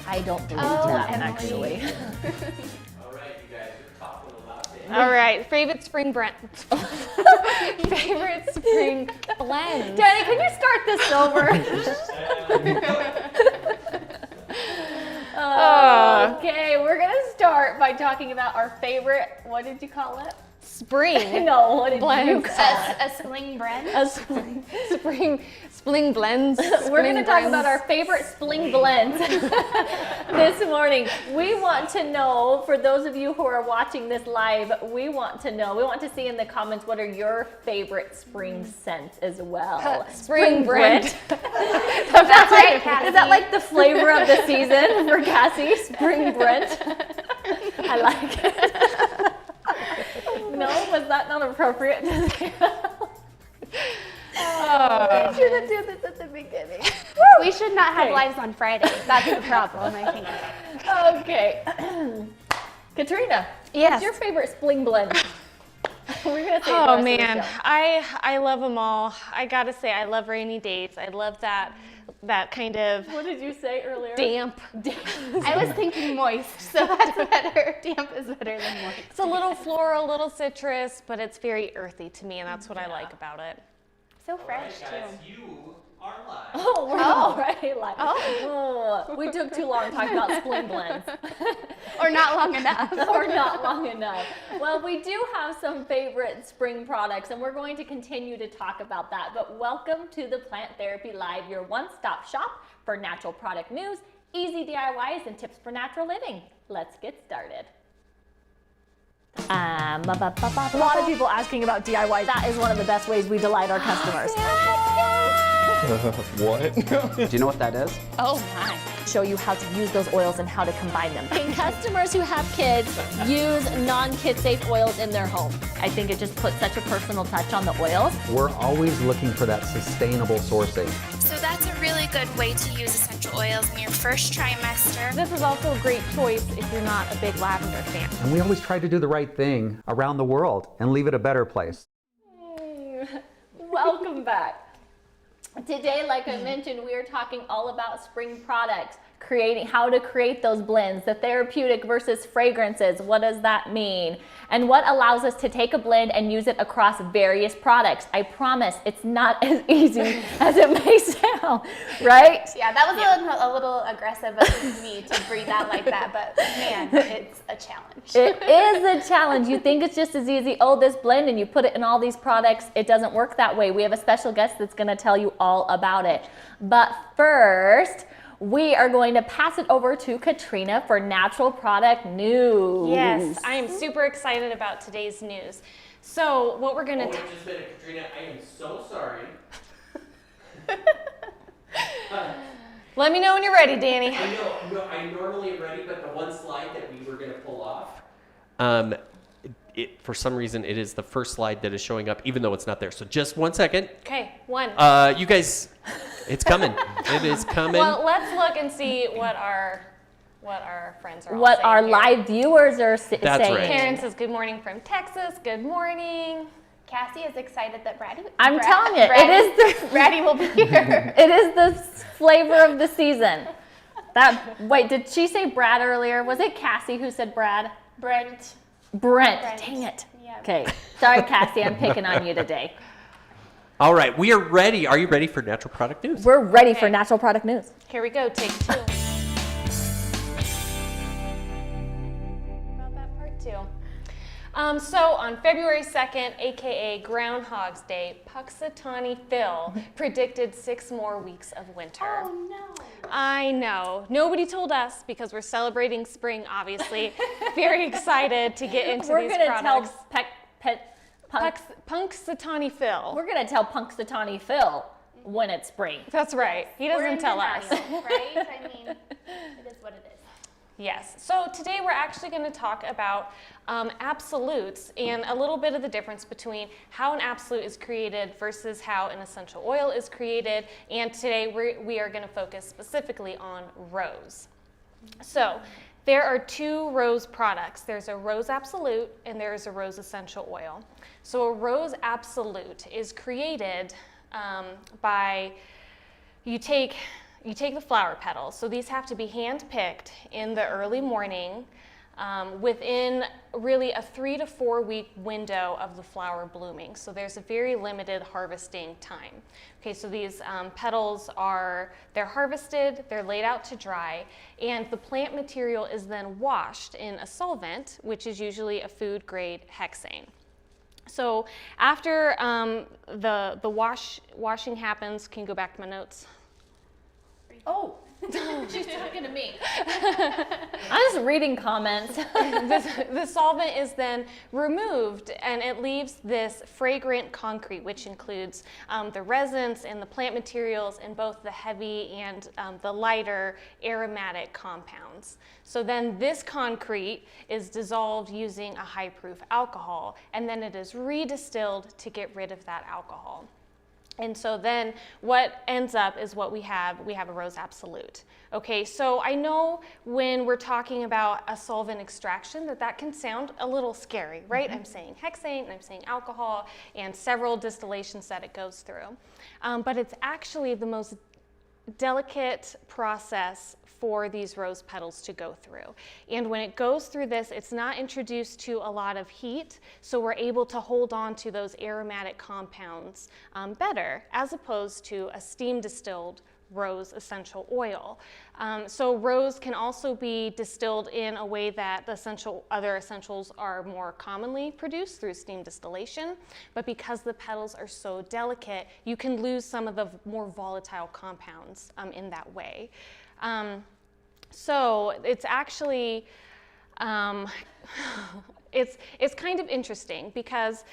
I don't believe that, actually. All right, you guys, you're talking a lot. All right, favorite spring blend. Favorite spring blend. Danny, can you start this over? Okay, we're gonna start by talking about our favorite, what did you call it? Spring. No, what did blends. you call it? A spring blend? A spring. Spring blends. We're going to talk about our favorite spring blends this morning. We want to know, for those of you who are watching this live, we want to see in the comments what are your favorite spring scents as well. Spring blend. Is that like the flavor of the season for Cassie? Spring Brent. I like it. No, was that not appropriate? I should have done this at the beginning. We should not have lives on Fridays. That's the problem, I think. Okay. Katrina, Yes. what's your favorite spring blend? We're gonna say Oh man, I love them all. I gotta say, I love rainy days. I love that kind of What did you say earlier? damp. I was thinking moist, so that's better. Damp is better than moist. It's a little floral, a little citrus, but it's very earthy to me, and that's what I like about it. So fresh, All right, guys, too. you are live. Oh, we're already live. Oh, we took too long talking about spring blends. Or not long enough. Or not long enough. Well, we do have some favorite spring products, and we're going to continue to talk about that. But welcome to the Plant Therapy Live, your one-stop shop for natural product news, easy DIYs, and tips for natural living. Let's get started. A lot of people asking about DIY. That is one of the best ways we delight our customers. What? Do you know what that is? Oh my. Show you how to use those oils and how to combine them. Can customers who have kids use non-kid safe oils in their home? I think it just puts such a personal touch on the oils. We're always looking for that sustainable sourcing. So that's a really good way to use essential oils in your first trimester. This is also a great choice if you're not a big lavender fan. And we always try to do the right thing around the world and leave it a better place. Welcome back. Today, like I mentioned, we are talking all about spring products, how to create those blends, the therapeutic versus fragrances. What does that mean? And what allows us to take a blend and use it across various products. I promise it's not as easy as it may sound, right? Yeah, that was a little aggressive of me to breathe out like that, but man, it's a challenge. It is a challenge. You think it's just as easy, oh, this blend, and you put it in all these products. It doesn't work that way. We have a special guest that's going to tell you all about it. But first, we are going to pass it over to Katrina for natural product news. Yes, I am super excited about today's news. So what we're going to Just a minute, Katrina, I am so sorry. let me know when you're ready, Danny. I know, I'm normally ready, but the one slide that we were going to pull off, for some reason, it is the first slide that is showing up, even though it's not there. So just 1 second. Okay, one. You guys, it's coming. It is coming. Well, let's look and see what our friends are all What saying our here. live viewers are saying. That's right. Karen says, good morning from Texas. Good morning. Cassie is excited that Brady telling you, it is the Brady will be here. it is the flavor of the season. Wait, did she say Brad earlier? Was it Cassie who said Brad? Brent. Brent. Dang it. Yeah. Okay. Sorry, Cassie, I'm picking on you today. All right, we are ready. Are you ready for natural product news? We're ready for natural product news. Here we go, take two. About that part two. So on February 2nd, aka Groundhog's Day, Puxatawny Phil predicted 6 more weeks of winter. Oh no. I know. Nobody told us because we're celebrating spring, obviously. Very excited to get into We're these gonna products. tell Punxsutawney Phil. We're gonna tell Punxsutawney Phil when it's spring. That's right. He doesn't tell us. Right? I mean, it is what it is. Yes. So today we're actually going to talk about absolutes and a little bit of the difference between how an absolute is created versus how an essential oil is created. And today we are going to focus specifically on rose. So there are 2 rose products. There's a rose absolute and there's a rose essential oil. So a rose absolute is created by you take you take the flower petals. So these have to be hand-picked in the early morning within really a 3 to 4 week window of the flower blooming. So there's a very limited harvesting time. Okay, so these petals they're harvested, they're laid out to dry, and the plant material is then washed in a solvent, which is usually a food grade hexane. So after the washing happens, can you go back to my notes? Oh, she's talking to me. I'm just reading comments. The solvent is then removed, and it leaves this fragrant concrete, which includes the resins and the plant materials in both the heavy and the lighter aromatic compounds. So then this concrete is dissolved using a high-proof alcohol, and then it is redistilled to get rid of that alcohol. And so then what ends up is what we have a rose absolute. Okay, so I know when we're talking about a solvent extraction that can sound a little scary, right? I'm saying hexane, and I'm saying alcohol, and several distillations that it goes through. But it's actually the most delicate process for these rose petals to go through. And when it goes through this, it's not introduced to a lot of heat, so we're able to hold on to those aromatic compounds better, as opposed to a steam distilled rose essential oil. So rose can also be distilled in a way that the other essentials are more commonly produced through steam distillation, but because the petals are so delicate, you can lose some of the more volatile compounds in that way. So it's actually, it's kind of interesting because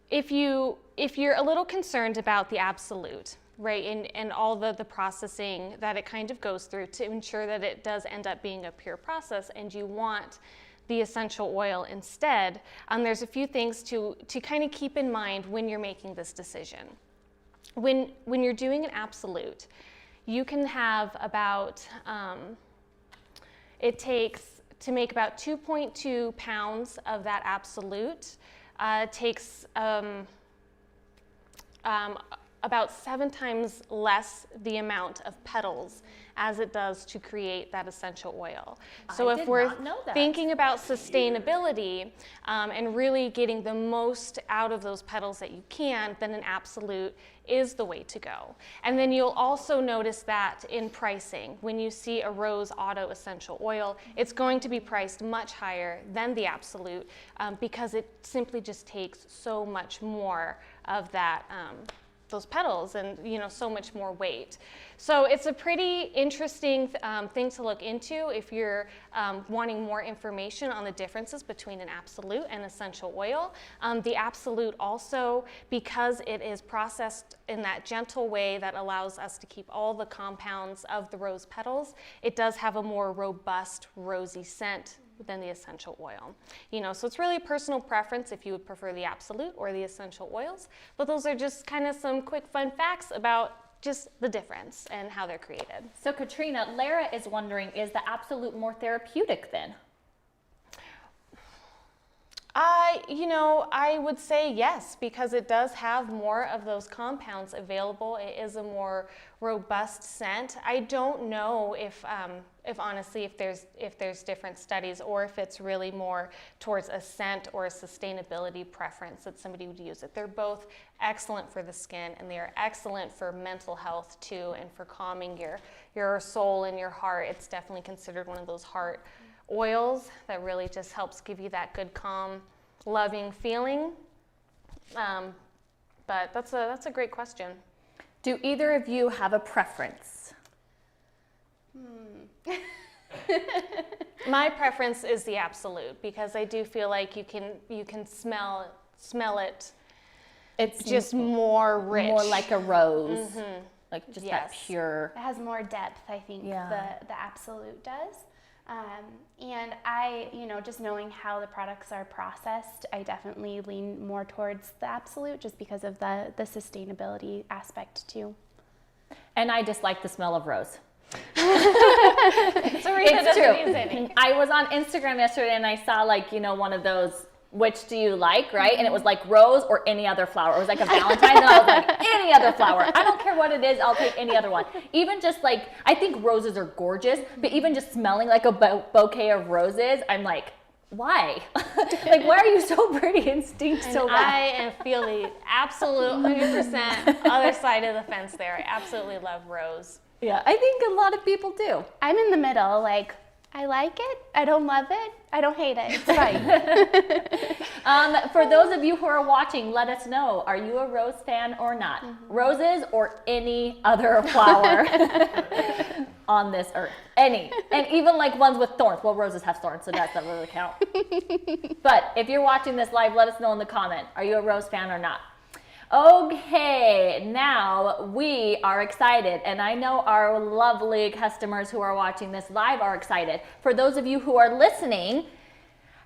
if you're a little concerned about the absolute, right, and all the processing that it kind of goes through to ensure that it does end up being a pure process, and you want the essential oil instead, there's a few things to kind of keep in mind when you're making this decision. When you're doing an absolute, you can have about, it takes to make about 2.2 pounds of that absolute, takes about 7 times less the amount of petals as it does to create that essential oil. So if we're thinking about sustainability and really getting the most out of those petals that you can, then an absolute is the way to go. And then you'll also notice that in pricing. When you see a rose auto essential oil, it's going to be priced much higher than the absolute because it simply just takes so much more of that those petals and so much more weight. So it's a pretty interesting thing to look into if you're wanting more information on the differences between an absolute and essential oil. The absolute also, because it is processed in that gentle way that allows us to keep all the compounds of the rose petals, it does have a more robust rosy scent than the essential oil. So it's really a personal preference if you would prefer the absolute or the essential oils, but those are just kind of some quick fun facts about just the difference and how they're created. So Katrina, Lara is wondering, is the absolute more therapeutic then? I would say yes, because it does have more of those compounds available. It is a more robust scent. I don't know if honestly, if there's different studies or if it's really more towards a scent or a sustainability preference that somebody would use it. They're both excellent for the skin, and they are excellent for mental health too, and for calming your soul and your heart. It's definitely considered one of those heart oils that really just helps give you that good, calm, loving feeling. But that's a great question. Do either of you have a preference? My preference is the absolute, because I do feel like you can smell it. It's just more rich, more like a rose, like just that pure. It has more depth, I think. Yeah. The absolute does. And I, just knowing how the products are processed, I definitely lean more towards the absolute just because of the sustainability aspect too. And I dislike the smell of rose. So Retha It's doesn't true. use any. I was on Instagram yesterday and I saw one of those which do you like, right? And it was like rose or any other flower. It was like a Valentine, and I was like, any other flower. I don't care what it is, I'll take any other one. Even just like, I think roses are gorgeous, but even just smelling like a bouquet of roses, I'm like, why? Like, why are you so pretty and stink so bad? I am feeling absolute 100% other side of the fence there. I absolutely love rose. Yeah, I think a lot of people do. I'm in the middle, like, I like it, I don't love it, I don't hate it, it's fine. For those of you who are watching, let us know, are you a rose fan or not? Roses or any other flower on this earth? Any. And even like ones with thorns. Well, roses have thorns, so that doesn't really count. But if you're watching this live, let us know in the comment, are you a rose fan or not? Okay, now we are excited, and I know our lovely customers who are watching this live are excited. For those of you who are listening,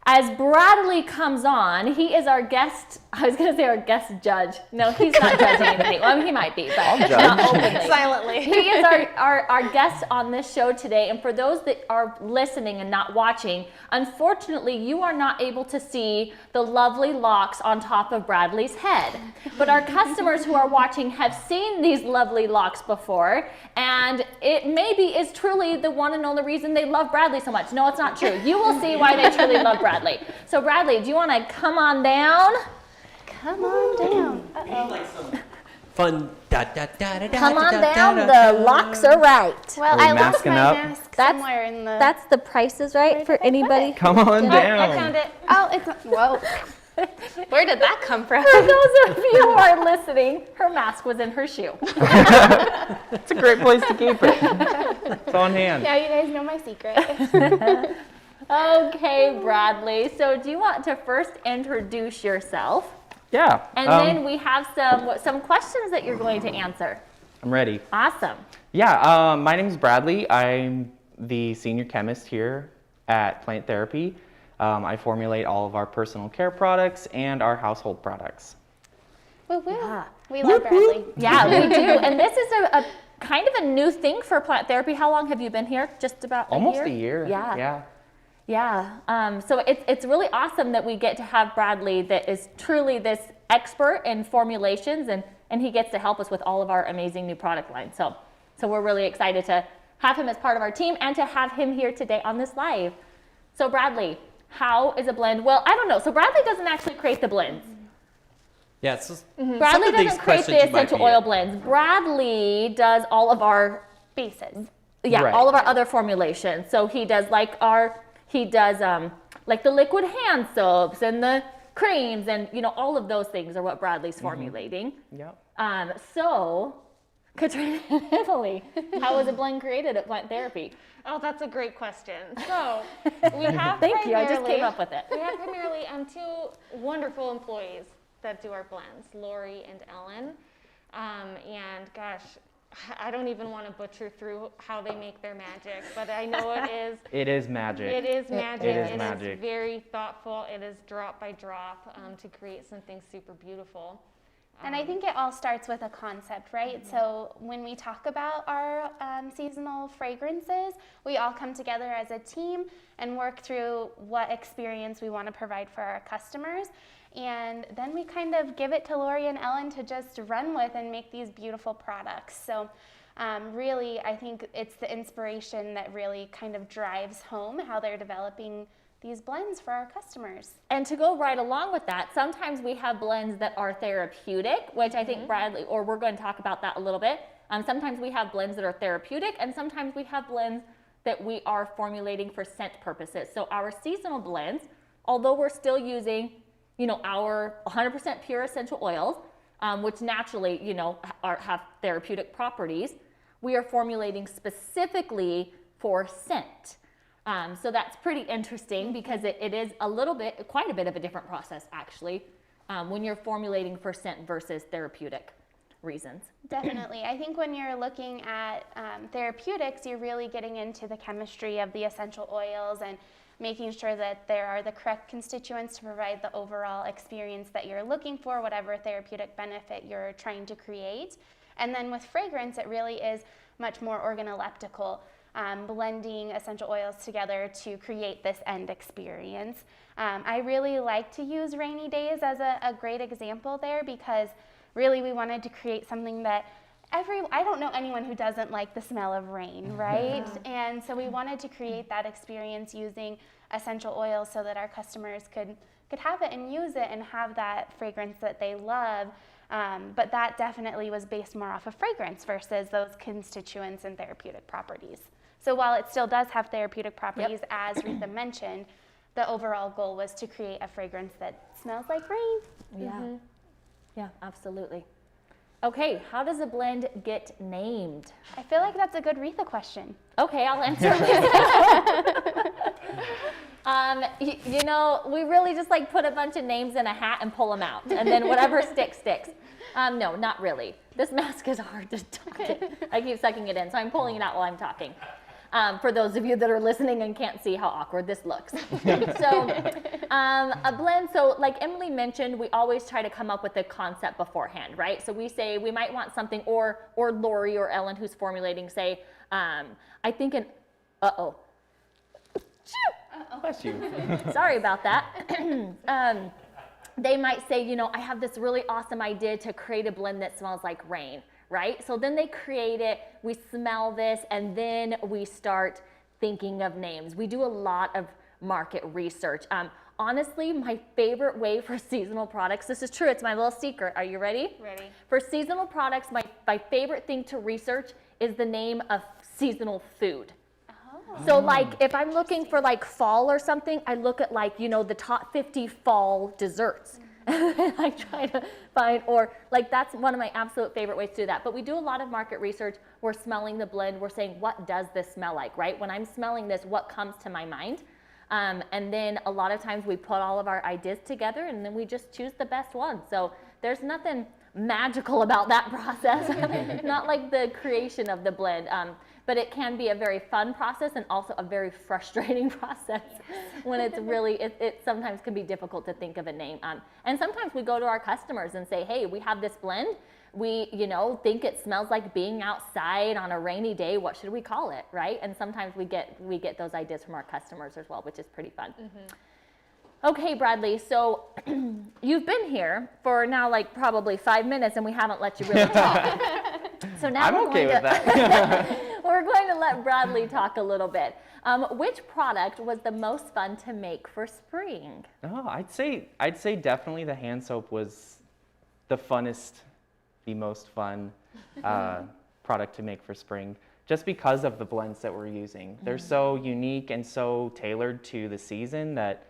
as Bradley comes on, he is our guest, I was going to say our guest judge. No, he's not judging anybody. Well, he might be, but not openly. Silently. He is our guest on this show today, and for those that are listening and not watching, unfortunately, you are not able to see the lovely locks on top of Bradley's head. But our customers who are watching have seen these lovely locks before, and it maybe is truly the one and only reason they love Bradley so much. No, it's not true. You will see why they truly love Bradley. So Bradley, do you want to come on down? Come on down. Like some fun Come on down, the locks are right. Well, Are we I left masking my up? mask That's- somewhere in the... That's the Price is Right for anybody. Come on I down. found it. Oh, it's... Whoa. Where did that come from? For those of you who are listening, her mask was in her shoe. It's a great place to keep it. It's on hand. Now you guys know my secret. Okay, Bradley. So do you want to first introduce yourself? Yeah. And then we have some questions that you're going to answer. I'm ready. Awesome. Yeah, my name is Bradley. I'm the senior chemist here at Plant Therapy. I formulate all of our personal care products and our household products. Woo woo. Yeah. We love Bradley. Yeah, we do. And this is a kind of a new thing for Plant Therapy. How long have you been here? Just about Almost a year. Yeah. Yeah. Yeah. So it's really awesome that we get to have Bradley that is truly this expert in formulations, and he gets to help us with all of our amazing new product lines. So we're really excited to have him as part of our team and to have him here today on this live. So Bradley, how is a blend? Well, I don't know. So Bradley doesn't actually create the blends. Yeah, it's just, Bradley doesn't create the essential oil blends. Bradley does all of our Bases. Right. all of our other formulations. So he does like the liquid hand soaps and the creams, and all of those things are what Bradley's formulating. Yep. So Katrina and Emilee, how was a blend created at Plant Therapy? Oh, that's a great question. So we have Thank you. I just came up with it. We have primarily two wonderful employees that do our blends, Lori and Ellen. And gosh, I don't even want to butcher through how they make their magic, but I know it is. It is magic. It is magic. It is It magic. is very thoughtful. It is drop by drop to create something super beautiful. And I think it all starts with a concept, right? So when we talk about our seasonal fragrances, we all come together as a team and work through what experience we want to provide for our customers. And then we kind of give it to Lori and Ellen to just run with and make these beautiful products. So really, I think it's the inspiration that really kind of drives home how they're developing these blends for our customers. And to go right along with that, sometimes we have blends that are therapeutic, which I think Bradley, or we're going to talk about that a little bit. Sometimes we have blends that are therapeutic, and sometimes we have blends that we are formulating for scent purposes. So our seasonal blends, although we're still using, our 100% pure essential oils, which naturally, have therapeutic properties, we are formulating specifically for scent. So that's pretty interesting because it is quite a bit of a different process actually, when you're formulating for scent versus therapeutic reasons. Definitely. I think when you're looking at therapeutics, you're really getting into the chemistry of the essential oils and making sure that there are the correct constituents to provide the overall experience that you're looking for, whatever therapeutic benefit you're trying to create. And then with fragrance, it really is much more organoleptical. blending essential oils together to create this end experience. I really like to use Rainy Days as a great example there, because really we wanted to create something that I don't know anyone who doesn't like the smell of rain, right? And so we wanted to create that experience using essential oils so that our customers could have it and use it and have that fragrance that they love. But that definitely was based more off of fragrance versus those constituents and therapeutic properties. So while it still does have therapeutic properties, as Retha mentioned, the overall goal was to create a fragrance that smells like rain. Yeah. Yeah, absolutely. Okay, how does a blend get named? I feel like that's a good Retha question. Okay, I'll answer. You know, we really just like put a bunch of names in a hat and pull them out, and then whatever sticks, sticks. No, not really. This mask is hard to talk in. I keep sucking it in, so I'm pulling it out while I'm talking. For those of you that are listening and can't see how awkward this looks. So a blend, so like Emilee mentioned, we always try to come up with a concept beforehand, right? So we say we might want something, or Lori or Ellen who's formulating say, I think Bless you. sorry about that. They might say, you know, I have this really awesome idea to create a blend that smells like rain, right? So then they create it, we smell this, and then we start thinking of names. We do a lot of market research. Honestly, my favorite way for seasonal products, this is true, it's my little secret. Are you ready? Ready. For seasonal products, my favorite thing to research is the name of seasonal food. So like if I'm looking for like fall or something, I look at like, you know, the top 50 fall desserts. I try to find, or like that's one of my absolute favorite ways to do that. But we do a lot of market research. We're smelling the blend. We're saying, what does this smell like, right? When I'm smelling this, what comes to my mind? And then a lot of times we put all of our ideas together and then we just choose the best one. So there's nothing magical about that process, not like the creation of the blend. But it can be a very fun process and also a very frustrating process when it's really, it sometimes can be difficult to think of a name. And sometimes we go to our customers and say, hey, we have this blend. We, you know, think it smells like being outside on a rainy day. What should we call it, right? And sometimes we get those ideas from our customers as well, which is pretty fun. Okay, Bradley, so you've been here for now like probably 5 minutes and we haven't let you really talk. So now I'm okay with that. We're going to let Bradley talk a little bit. Which product was the most fun to make for spring? Oh, I'd say definitely the hand soap was the funnest, the most fun product to make for spring, just because of the blends that we're using. They're so unique and so tailored to the season that,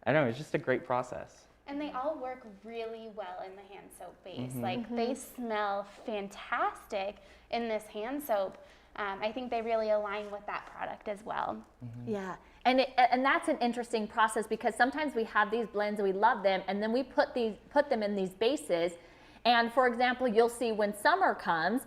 I don't know, it's just a great process. And they all work really well in the hand soap base. Like they smell fantastic in this hand soap. I think they really align with that product as well. Yeah, and that's an interesting process because sometimes we have these blends and we love them, and then we put them in these bases. And for example, you'll see when summer comes,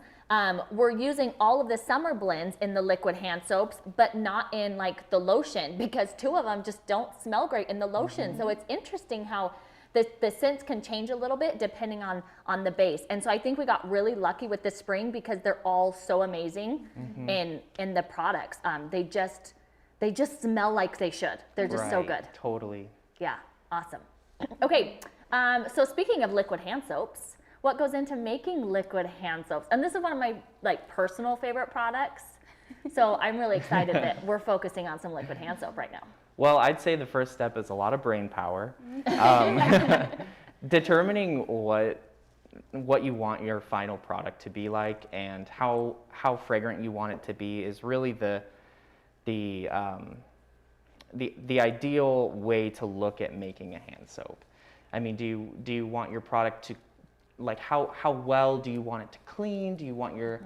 we're using all of the summer blends in the liquid hand soaps, but not in like the lotion, because two of them just don't smell great in the lotion. So it's interesting how the scents can change a little bit depending on the base. And so I think we got really lucky with this spring because they're all so amazing in the products. They just smell like they should. They're just so good. Totally. Yeah, awesome. Okay, so speaking of liquid hand soaps, what goes into making liquid hand soaps? And this is one of my like personal favorite products. So I'm really excited that we're focusing on some liquid hand soap right now. Well, I'd say the first step is a lot of brain power. Determining what you want your final product to be like and how fragrant you want it to be is really the ideal way to look at making a hand soap. I mean, do you want your product to, like, how well do you want it to clean? Do you want your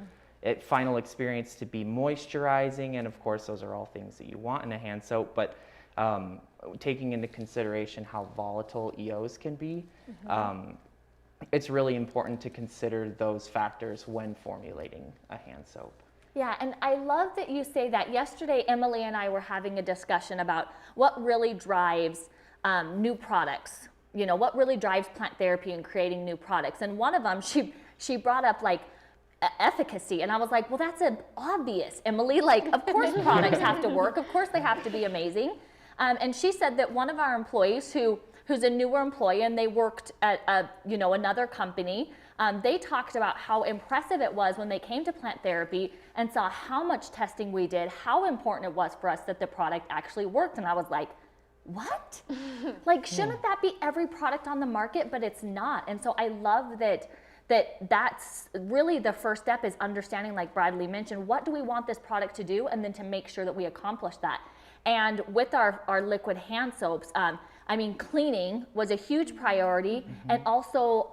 final experience to be moisturizing? And of course, those are all things that you want in a hand soap, but taking into consideration how volatile EOs can be, it's really important to consider those factors when formulating a hand soap. Yeah, and I love that you say that. Yesterday, Emilee and I were having a discussion about what really drives new products. You know, what really drives plant therapy and creating new products. And one of them, she brought up, like, efficacy. And I was like, well, that's obvious, Emilee. Like, of course products have to work. Of course they have to be amazing. And she said that one of our employees who's a newer employee and they worked at another company, they talked about how impressive it was when they came to plant therapy and saw how much testing we did, how important it was for us that the product actually worked. And I was like, what? Like, shouldn't that be every product on the market? But it's not. And so I love that's really the first step, is understanding, like Bradley mentioned, what do we want this product to do, and then to make sure that we accomplish that. And with our liquid hand soaps, cleaning was a huge priority, and also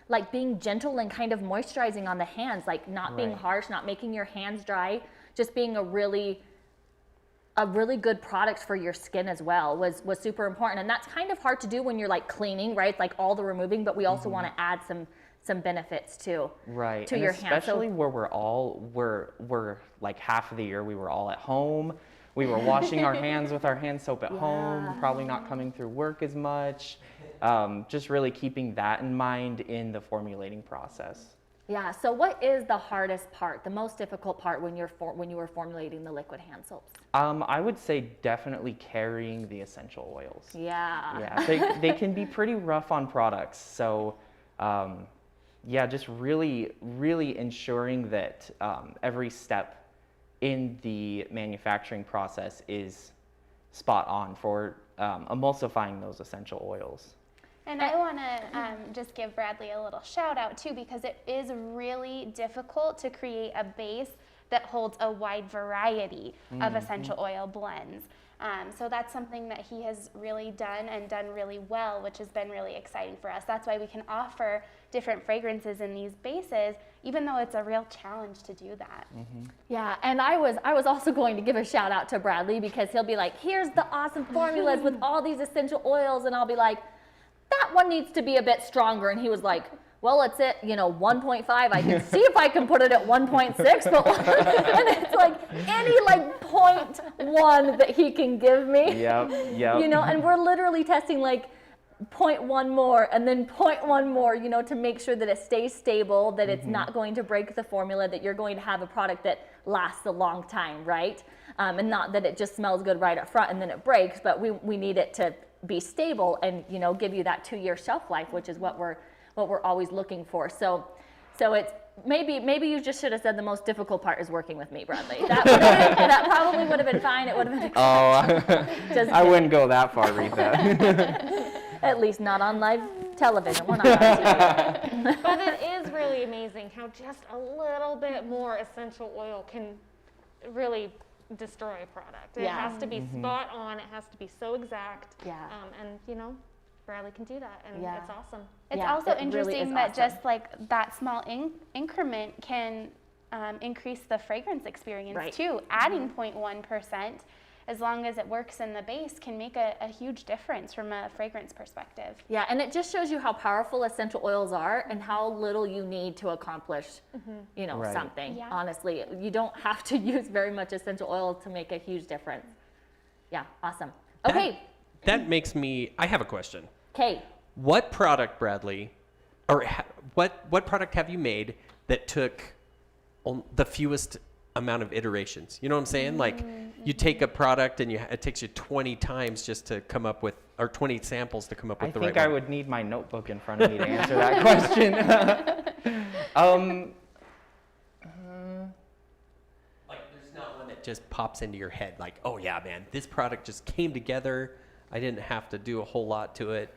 like being gentle and kind of moisturizing on the hands, like not being harsh, not making your hands dry, just being a really good product for your skin as well was super important. And that's kind of hard to do when you're like cleaning, right? It's like all the removing, but we also want to add some benefits too. Right. To and your hands. especially where we're like half of the year we were all at home. We were washing our hands with our hand soap at home, probably not coming through work as much. Just really keeping that in mind in the formulating process. Yeah, so what is the hardest part, the most difficult part when you were formulating the liquid hand soaps? I would say definitely carrying the essential oils. Yeah. Yeah, they can be pretty rough on products. So, just really, really ensuring that every step in the manufacturing process is spot on for emulsifying those essential oils. And I want to just give Bradley a little shout out too, because it is really difficult to create a base that holds a wide variety of essential oil blends. So that's something that he has really done really well, which has been really exciting for us. That's why we can offer different fragrances in these bases, even though it's a real challenge to do that. Yeah, and I was also going to give a shout out to Bradley, because he'll be like, here's the awesome formulas with all these essential oils, and I'll be like, that one needs to be a bit stronger. And he was like, well, it's at 1.5. I can see if I can put it at 1.6, but and it's like any like 0.1 that he can give me. Yep. And we're literally testing like 0.1 more and then 0.1 more, to make sure that it stays stable, that it's not going to break the formula, that you're going to have a product that lasts a long time, right? And not that it just smells good right up front and then it breaks, but we need it to be stable and give you that 2-year shelf life, which is what we're always looking for. So it's maybe you just should have said the most difficult part is working with me, Bradley. That probably would have been fine. It would have been. I wouldn't go that far, Retha. At least not on live television. We're not on TV. But it is really amazing how just a little bit more essential oil can really destroy a product. It has to be spot on. It has to be so exact. Yeah. And Bradley can do that, and it's awesome. It's Yeah, also it really interesting is that awesome. just like that small increment can increase the fragrance experience too. Adding 0.1%, as long as it works in the base, can make a huge difference from a fragrance perspective. Yeah, and it just shows you how powerful essential oils are and how little you need to accomplish, Right. something. Yeah. Honestly, you don't have to use very much essential oil to make a huge difference. Yeah, awesome. Okay. That makes me. I have a question. Okay. What product, Bradley, or what product have you made that took the fewest amount of iterations? You know what I'm saying? Like, you take a product and it takes you 20 times just to come up with, or 20 samples to come up with the right one. I think I would need my notebook in front of me to answer that question. Like, there's not one that just pops into your head. Like, oh yeah, man, this product just came together. I didn't have to do a whole lot to it.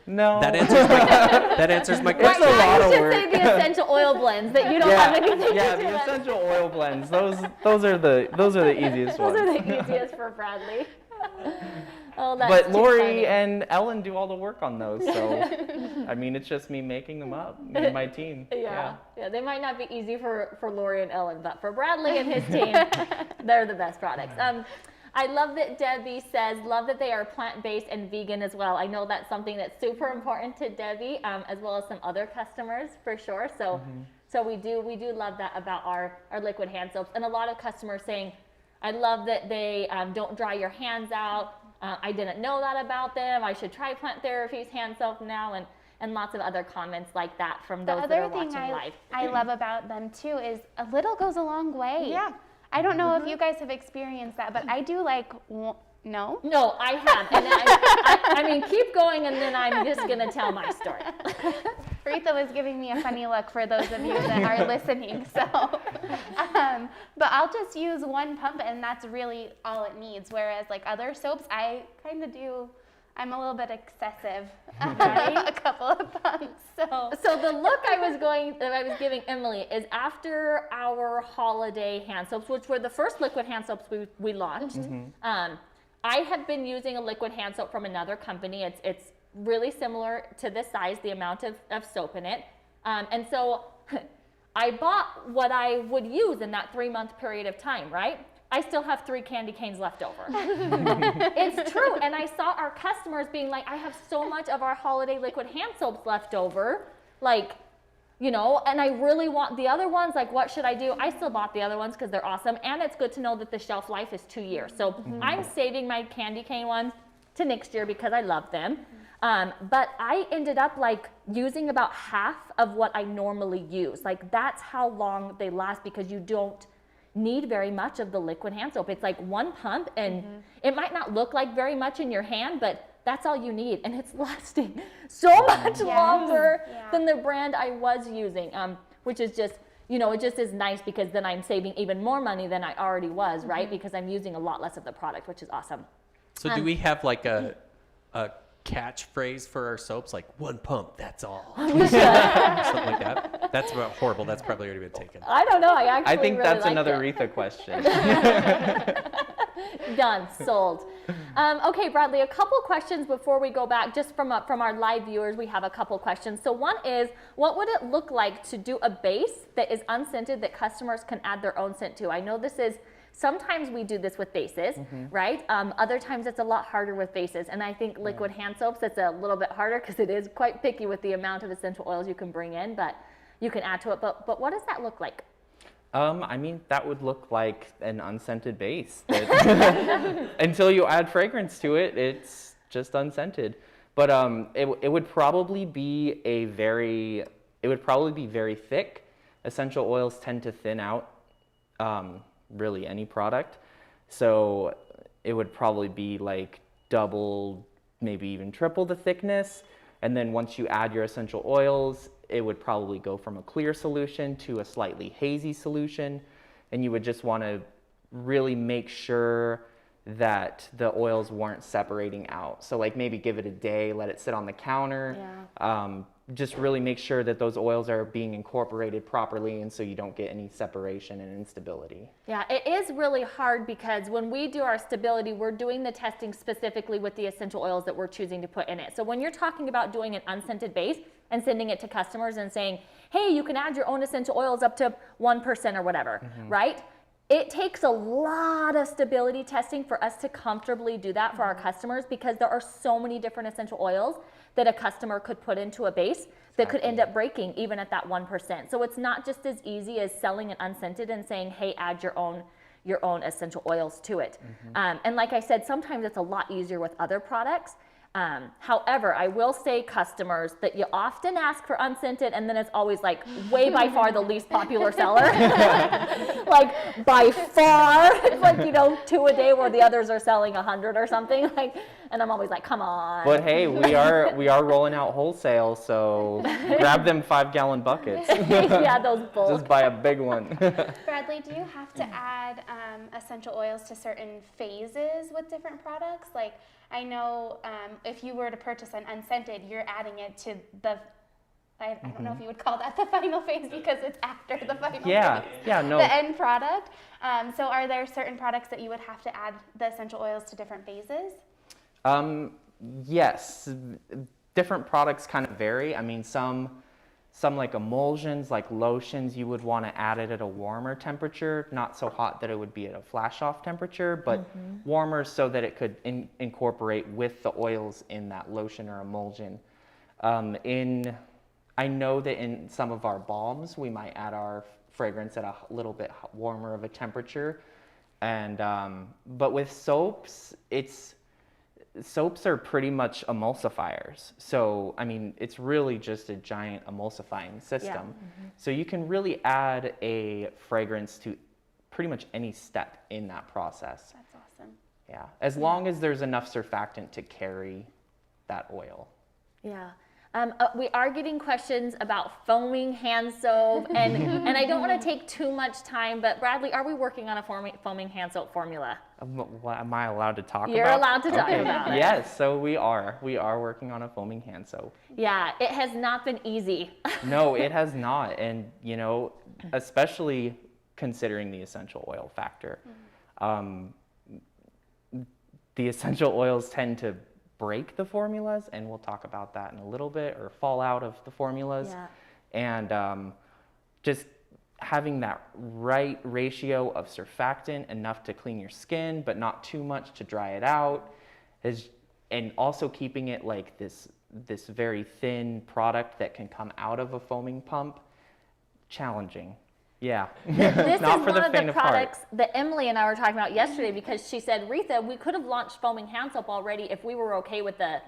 No. That answers my It's question. a lot You of should work. say the essential oil blends that you don't have anything to do the with. essential oil blends. Those are the easiest Those ones. are the easiest for Bradley. Oh, that's But too Lori funny. and Ellen do all the work on those, so I mean, it's just me making them up, me and my team. Yeah, they might not be easy for Lori and Ellen, but for Bradley and his team, they're the best products. I love that Debbie says, love that they are plant-based and vegan as well. I know that's something that's super important to Debbie, as well as some other customers for sure. So, so we do love that about our liquid hand soaps. And a lot of customers saying, I love that they don't dry your hands out. I didn't know that about them. I should try Plant Therapy's hand soap now. and lots of other comments like that from The those that are other thing watching live. I love about them too is a little goes a long way. Yeah. I don't know if you guys have experienced that, but I do like, no? No, I have. And then I mean, keep going, and then I'm just going to tell my story. Retha was giving me a funny look for those of you that are listening. So, but I'll just use one pump, and that's really all it needs. Whereas like other soaps, I kind of do. I'm a little bit excessive. A couple of pumps. So the look I was giving Emilee is after our holiday hand soaps, which were the first liquid hand soaps we launched. I have been using a liquid hand soap from another company. It's really similar to this size, the amount of soap in it. And so I bought what I would use in that 3-month period of time, right? I still have 3 candy canes left over. It's true. And I saw our customers being like, I have so much of our holiday liquid hand soaps left over. Like, you know, and I really want the other ones. Like, what should I do? I still bought the other ones because they're awesome. And it's good to know that the shelf life is 2 years. So I'm saving my candy cane ones to next year because I love them. But I ended up like using about half of what I normally use. Like, that's how long they last because you don't need very much of the liquid hand soap. It's like one pump, and it might not look like very much in your hand, but that's all you need, and it's lasting so much longer than the brand I was using, which is just, you know, it just is nice because then I'm saving even more money than I already was, right? Because I'm using a lot less of the product, which is awesome. So do we have like a catchphrase for our soaps, like one pump, that's all? Something like that. That's about horrible. That's probably already been taken. I don't know. I think really that's liked another it. Retha question. Done. Sold. Okay, Bradley, a couple questions before we go back. Just from our live viewers, we have a couple questions. So one is, what would it look like to do a base that is unscented that customers can add their own scent to? I know this is, sometimes we do this with bases, right? Other times it's a lot harder with bases. And I think liquid hand soaps, it's a little bit harder because it is quite picky with the amount of essential oils you can bring in, but you can add to it. But what does that look like? I mean, that would look like an unscented base. That until you add fragrance to it, it's just unscented. But it would probably be very thick. Essential oils tend to thin out really any product. So it would probably be like double, maybe even triple the thickness. And then once you add your essential oils, it would probably go from a clear solution to a slightly hazy solution. And you would just want to really make sure that the oils weren't separating out. So like maybe give it a day, let it sit on the counter. Just really make sure that those oils are being incorporated properly, and so you don't get any separation and instability. Yeah, it is really hard because when we do our stability, we're doing the testing specifically with the essential oils that we're choosing to put in it. So when you're talking about doing an unscented base and sending it to customers and saying, hey, you can add your own essential oils up to 1% or whatever, right? It takes a lot of stability testing for us to comfortably do that for our customers because there are so many different essential oils that a customer could put into a base that could end up breaking even at that 1%. So it's not just as easy as selling it unscented and saying, hey, add your own essential oils to it. And like I said, sometimes it's a lot easier with other products. However, I will say, customers, that you often ask for unscented, and then it's always like way by far the least popular seller. Like by far, it's like, you know, 2 a day where the others are selling 100 or something. Like, and I'm always like, come on. But hey, we are rolling out wholesale, so grab them 5-gallon buckets. Yeah, those bulk. Just buy a big one. Bradley, do you have to add essential oils to certain phases with different products? Like, I know if you were to purchase an unscented, you're adding it to the, I don't know if you would call that the final phase because it's after the final phase. Yeah, no. The end product. So are there certain products that you would have to add the essential oils to different phases? Yes. Different products kind of vary. I mean, some like emulsions, like lotions, you would want to add it at a warmer temperature, not so hot that it would be at a flash off temperature, but warmer so that it could incorporate with the oils in that lotion or emulsion. I know that in some of our balms, we might add our fragrance at a little bit warmer of a temperature. And, but with soaps, soaps are pretty much emulsifiers. So, I mean, it's really just a giant emulsifying system. So you can really add a fragrance to pretty much any step in that process. That's awesome. Yeah, as long as there's enough surfactant to carry that oil. Yeah. We are getting questions about foaming hand soap, and I don't want to take too much time, but Bradley, are we working on a foaming hand soap formula? What, am I allowed to talk You're about? allowed to talk about it. Yes, so we are working on a foaming hand soap. Yeah, it has not been easy. No, it has not, and you know, especially considering the essential oil factor. The essential oils tend to break the formulas, and we'll talk about that in a little bit, or fall out of the formulas. Yeah. And just having that right ratio of surfactant, enough to clean your skin, but not too much to dry it out, and also keeping it like this very thin product that can come out of a foaming pump, challenging. Yeah, This not is for one the of the faint of heart. products that Emilee and I were talking about yesterday, because she said, Retha, we could have launched foaming hand soap already if we were okay with a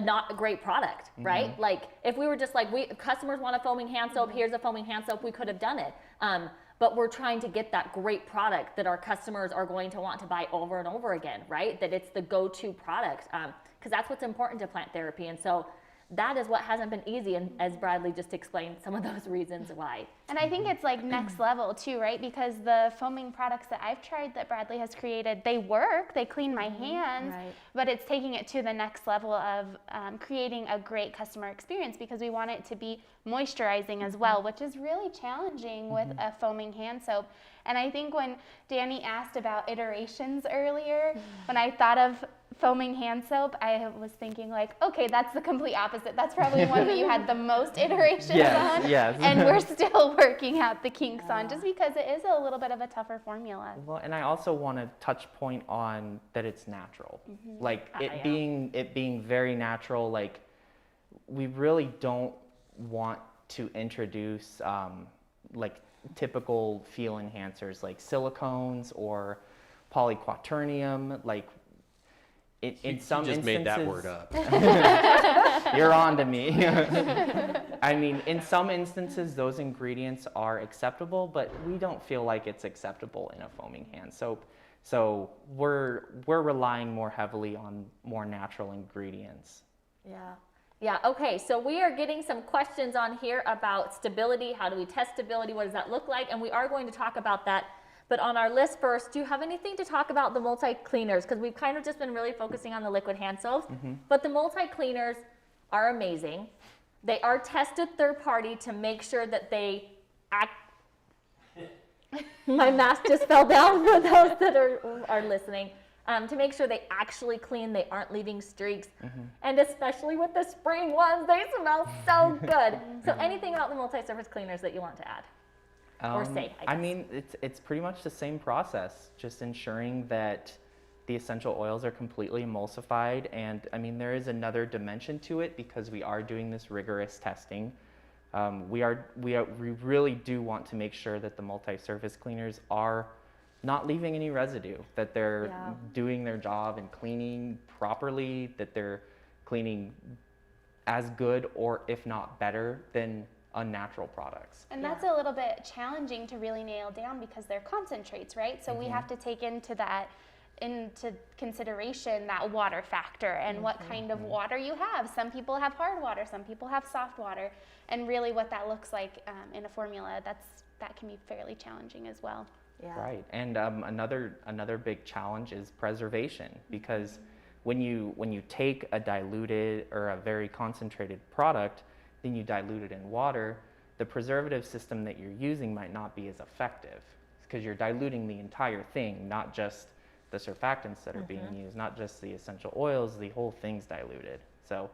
not a great product, right? Like if we were just like, customers want a foaming hand soap, here's a foaming hand soap, we could have done it. But we're trying to get that great product that our customers are going to want to buy over and over again, right? That it's the go-to product, because that's what's important to plant therapy. And so that is what hasn't been easy, and as Bradley just explained, some of those reasons why. And I think it's like next level too, right? Because the foaming products that I've tried that Bradley has created, they work, they clean my hands, Right. but it's taking it to the next level of creating a great customer experience, because we want it to be moisturizing as well, which is really challenging with a foaming hand soap. And I think when Danny asked about iterations earlier, when I thought of foaming hand soap, I was thinking like, okay, that's the complete opposite. That's probably one that you had the most iterations on. Yes. And we're still working out the kinks on, just because it is a little bit of a tougher formula. Well, and I also want to touch point on that it's natural. Like it Yeah. being very natural. Like we really don't want to introduce like typical feel enhancers like silicones or polyquaternium. Like in some just instances, made that word up. you're on to me. I mean, in some instances, those ingredients are acceptable, but we don't feel like it's acceptable in a foaming hand soap. So we're relying more heavily on more natural ingredients. Yeah. Yeah, okay, so we are getting some questions on here about stability. How do we test stability? What does that look like? And we are going to talk about that. But on our list first, do you have anything to talk about the multi-cleaners? Because we've kind of just been really focusing on the liquid hand soaps. But the multi-cleaners are amazing. They are tested third party to make sure that they act. My mask just fell down for those that are listening. To make sure they actually clean, they aren't leaving streaks. And especially with the spring ones, they smell so good. So anything about the multi-surface cleaners that you want to add? Or say, I I guess. mean, it's pretty much the same process, just ensuring that the essential oils are completely emulsified. And I mean, there is another dimension to it because we are doing this rigorous testing. We really do want to make sure that the multi-surface cleaners are not leaving any residue, that they're doing their job and cleaning properly, that they're cleaning as good or if not better than unnatural products. And that's a little bit challenging to really nail down because they're concentrates, right? So we have to take into consideration that water factor and what kind of water you have. Some people have hard water, some people have soft water, and really what that looks like in a formula, that can be fairly challenging as well. Yeah. Right, and another big challenge is preservation, because when you take a diluted or a very concentrated product, then you dilute it in water, the preservative system that you're using might not be as effective because you're diluting the entire thing, not just the surfactants that are being used, not just the essential oils, the whole thing's diluted. So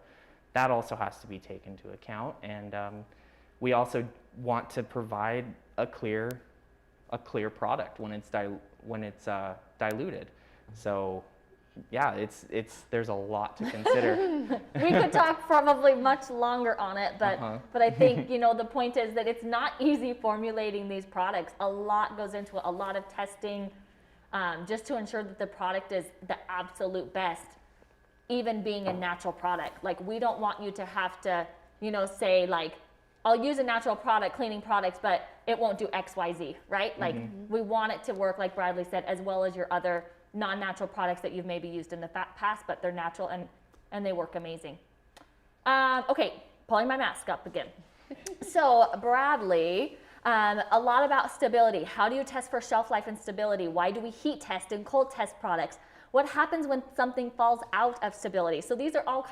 that also has to be taken into account, and we also want to provide a clear product when it's diluted. So yeah, there's a lot to consider. We could talk probably much longer on it, but I think the point is that it's not easy formulating these products. A lot goes into it, a lot of testing, just to ensure that the product is the absolute best. even being a natural product. Like, we don't want you to have to, say like, I'll use a natural product, cleaning products, but it won't do X, Y, Z, right? Like, we want it to work, like Bradley said, as well as your other non-natural products that you've maybe used in the past, but they're natural and they work amazing. Okay, pulling my mask up again. So Bradley, a lot about stability. How do you test for shelf life and stability? Why do we heat test and cold test products? What happens when something falls out of stability? So these are all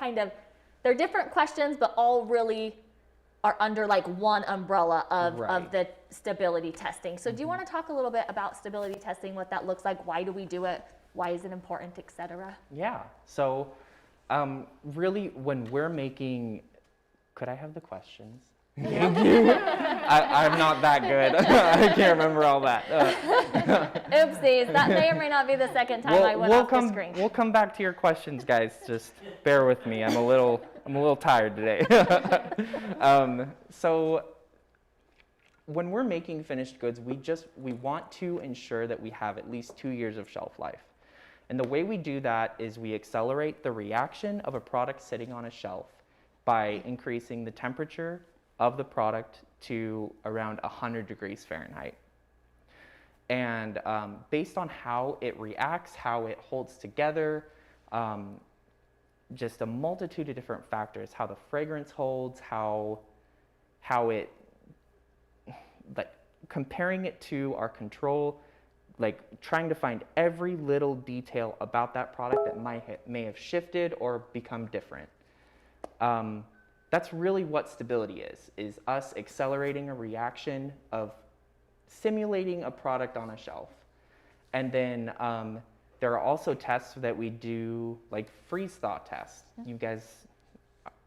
they're different questions, but all really are under like one umbrella of the stability testing. So do you want to talk a little bit about stability testing, what that looks like? Why do we do it? Why is it important, et cetera? Yeah, so really when we're making, could I have the questions? Thank you. I'm not that good. I can't remember all that. Oopsies, that may or may not be the second time I went off the screen. We'll come back to your questions, guys. Just bear with me. I'm a little tired today. So when we're making finished goods, we want to ensure that we have at least 2 years of shelf life. And the way we do that is we accelerate the reaction of a product sitting on a shelf by increasing the temperature of the product to around 100 degrees Fahrenheit. And based on how it reacts, how it holds together, just a multitude of different factors, how the fragrance holds, how it, like comparing it to our control, like trying to find every little detail about that product that may have shifted or become different. That's really what stability is us accelerating a reaction of simulating a product on a shelf. And then there are also tests that we do, like freeze thaw tests. You guys,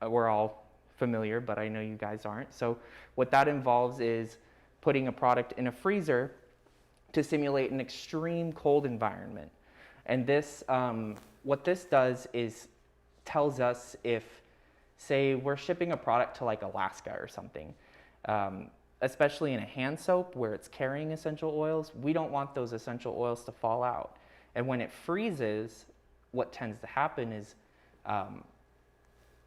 we're all familiar, but I know you guys aren't. So what that involves is putting a product in a freezer to simulate an extreme cold environment. And this, what this does is tells us if, say we're shipping a product to like Alaska or something, especially in a hand soap where it's carrying essential oils, we don't want those essential oils to fall out. And when it freezes, what tends to happen is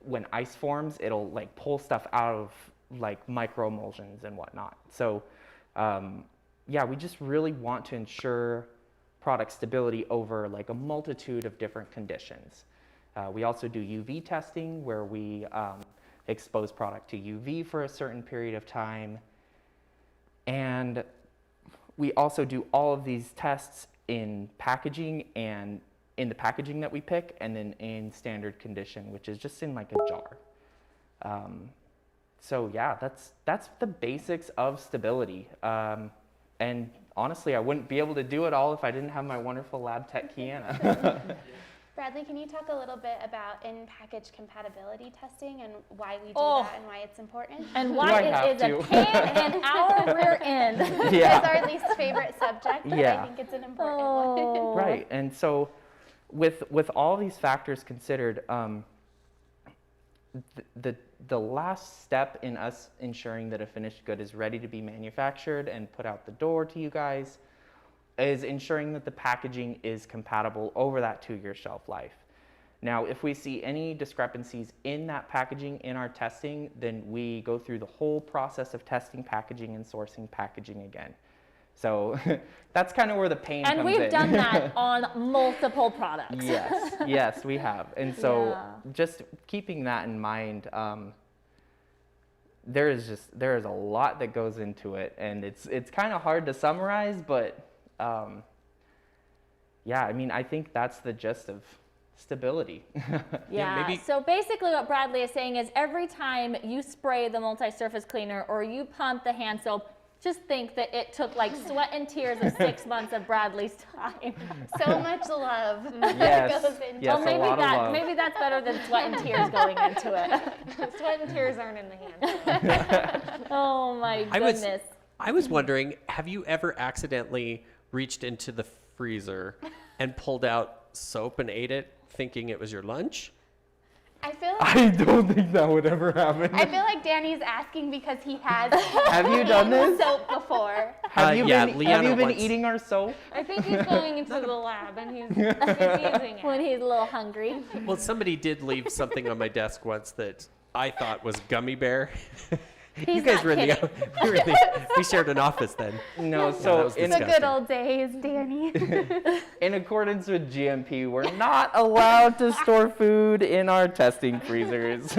when ice forms, it'll like pull stuff out of like microemulsions and whatnot. So yeah, we just really want to ensure product stability over like a multitude of different conditions. We also do UV testing where we expose product to UV for a certain period of time. And we also do all of these tests in packaging and in the packaging that we pick, and then in standard condition, which is just in like a jar. So yeah, that's the basics of stability. And honestly, I wouldn't be able to do it all if I didn't have my wonderful lab tech, Kiana. Bradley, can you talk a little bit about in-package compatibility testing and why we do that and why it's important? And why it is a pain in our rear end. Yeah. It's our least favorite subject, but I think it's an important one. Right, and so with all these factors considered, the last step in us ensuring that a finished good is ready to be manufactured and put out the door to you guys is ensuring that the packaging is compatible over that 2-year shelf life. Now, if we see any discrepancies in that packaging in our testing, then we go through the whole process of testing packaging and sourcing packaging again. So that's kind of where the pain comes in. And we've done that on multiple products. Yes, we have. And so just keeping that in mind, there is a lot that goes into it, and it's kind of hard to summarize, but yeah, I mean, I think that's the gist of stability. Yeah, so basically what Bradley is saying is every time you spray the multi-surface cleaner or you pump the hand soap, just think that it took like sweat and tears of 6 months of Bradley's time. So much love goes into yes, well, a lot of love. Maybe that's better than sweat and tears going into it. Sweat and tears aren't in the hand. Oh my goodness. I was wondering, have you ever accidentally reached into the freezer and pulled out soap and ate it thinking it was your lunch? I feel I like don't think that would ever happen. I feel like Danny's asking because he has Have you done this? soap before. Have you yeah, been, Leanna have you been once- eating our soap? I think he's going into the lab and he's using When it. he's a little hungry. Well, somebody did leave something on my desk once that I thought was gummy bear. You He's guys not were in kidding. we shared an office then. No, that so was in, The disgusting. good old days, Danny. in accordance with GMP, we're not allowed to store food in our testing freezers.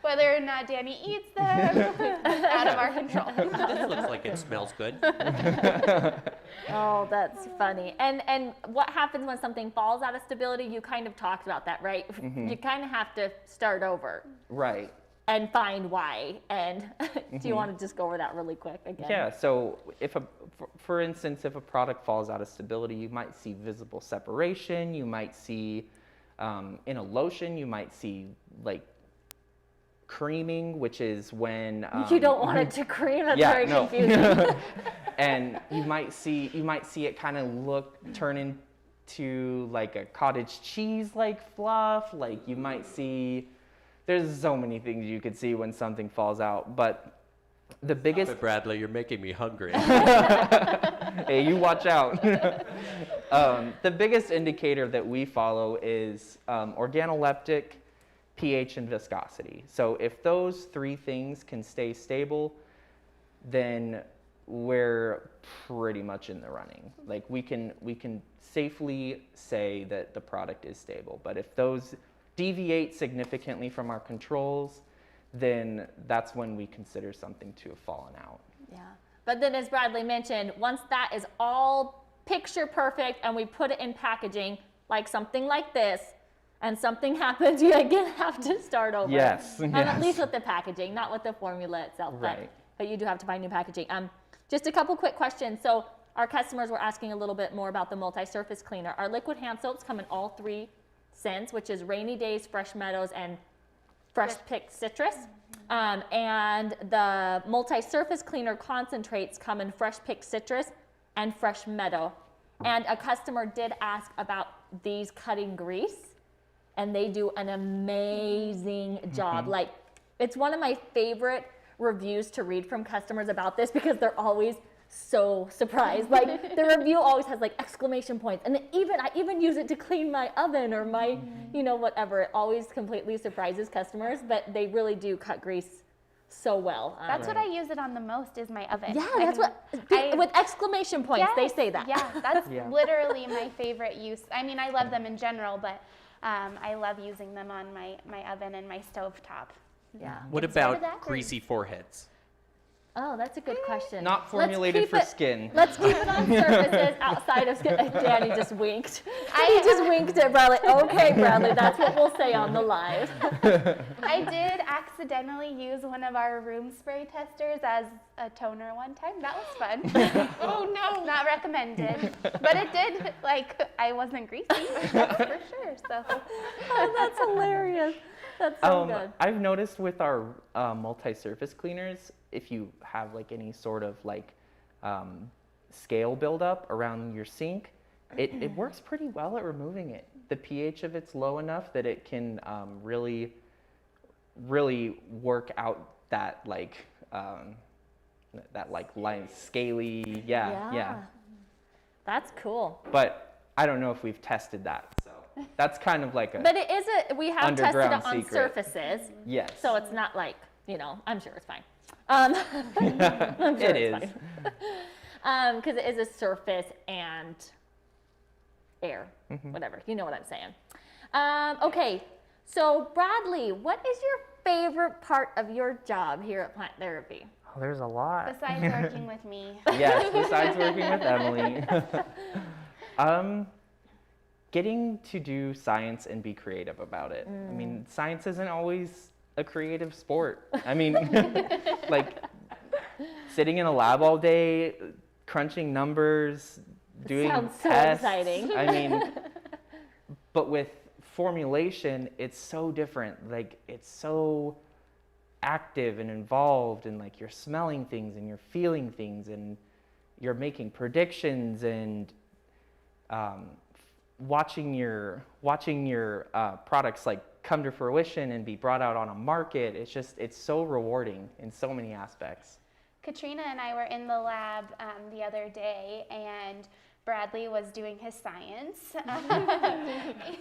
Whether or not Danny eats them, out of our control. This looks like it smells good. Oh, that's funny. And what happens when something falls out of stability? You kind of talked about that, right? You kind of have to start over Right. and find why. And do you want to just go over that really quick again? Yeah, so for instance, if a product falls out of stability, you might see visible separation. You might see, in a lotion, you might see like creaming, which is when You don't want it to cream. That's yeah, very no. confusing. And you might see it kind of turn into like a cottage cheese like fluff. Like you might see, there's so many things you could see when something falls out, but the biggest But Bradley, you're making me hungry. hey, you watch out. The biggest indicator that we follow is organoleptic, pH, and viscosity. So if those three things can stay stable, then we're pretty much in the running. Like we can safely say that the product is stable. But if those deviate significantly from our controls, then that's when we consider something to have fallen out. Yeah. But then as Bradley mentioned, once that is all picture perfect and we put it in packaging, like something like this, and something happens, you again have to start over. Yes, At yes. least with the packaging, not with the formula itself. Right. But you do have to buy new packaging. Just a couple quick questions. So our customers were asking a little bit more about the multi-surface cleaner. Our liquid hand soaps come in all three scents, which is Rainy Days, Fresh Meadows, and Fresh Picked Citrus. And the multi-surface cleaner concentrates come in Fresh Picked Citrus and Fresh Meadow. And a customer did ask about these cutting grease, and they do an amazing job. Like, it's one of my favorite reviews to read from customers about this because they're always so surprised. Like, the review always has like exclamation points, and I even use it to clean my oven or my, whatever. It always completely surprises customers, but they really do cut grease so well. That's what I use it on the most is my oven. Yeah, I that's mean, with exclamation points, they yes, say that. Yeah, that's Yeah. literally my favorite use. I mean, I love them in general, but I love using them on my oven and my stovetop. Yeah. What Instead of about that, greasy foreheads? Oh, that's a good question. Not formulated Let's for keep it- skin. Let's keep it on surfaces outside of skin. Danny just winked. He just winked at Bradley. Okay, Bradley, that's what we'll say on the live. I did accidentally use one of our room spray testers as a toner one time. That was fun. Oh no! Not recommended, but it did. Like I wasn't greasy, that's for sure. So Oh, that's hilarious. That's so good. I've noticed with our multi-surface cleaners, if you have like any sort of like scale buildup around your sink, it works pretty well at removing it. The pH of it's low enough that it can really work out that like line scaly, yeah. That's cool. But I don't know if we've tested that, so that's kind of like a But it is we have tested it Underground on secret. surfaces, yes. so it's not like, I'm sure it's fine. I'm sure It it's is. fine. Because it is a surface and air, Mm-hmm. whatever. You know what I'm saying. Okay, so Bradley, what is your favorite part of your job here at Plant Therapy? Oh, there's a lot. besides working with me, Yes, besides working with Emily. Getting to do science and be creative about it. I mean, science isn't always a creative sport. I mean, like sitting in a lab all day, crunching numbers, doing Sounds so tests. exciting. I mean, but with formulation, it's so different. Like, it's so active and involved, and like you're smelling things and you're feeling things and you're making predictions and watching your products like come to fruition and be brought out on a market. It's so rewarding in so many aspects. Katrina and I were in the lab the other day, and Bradley was doing his science.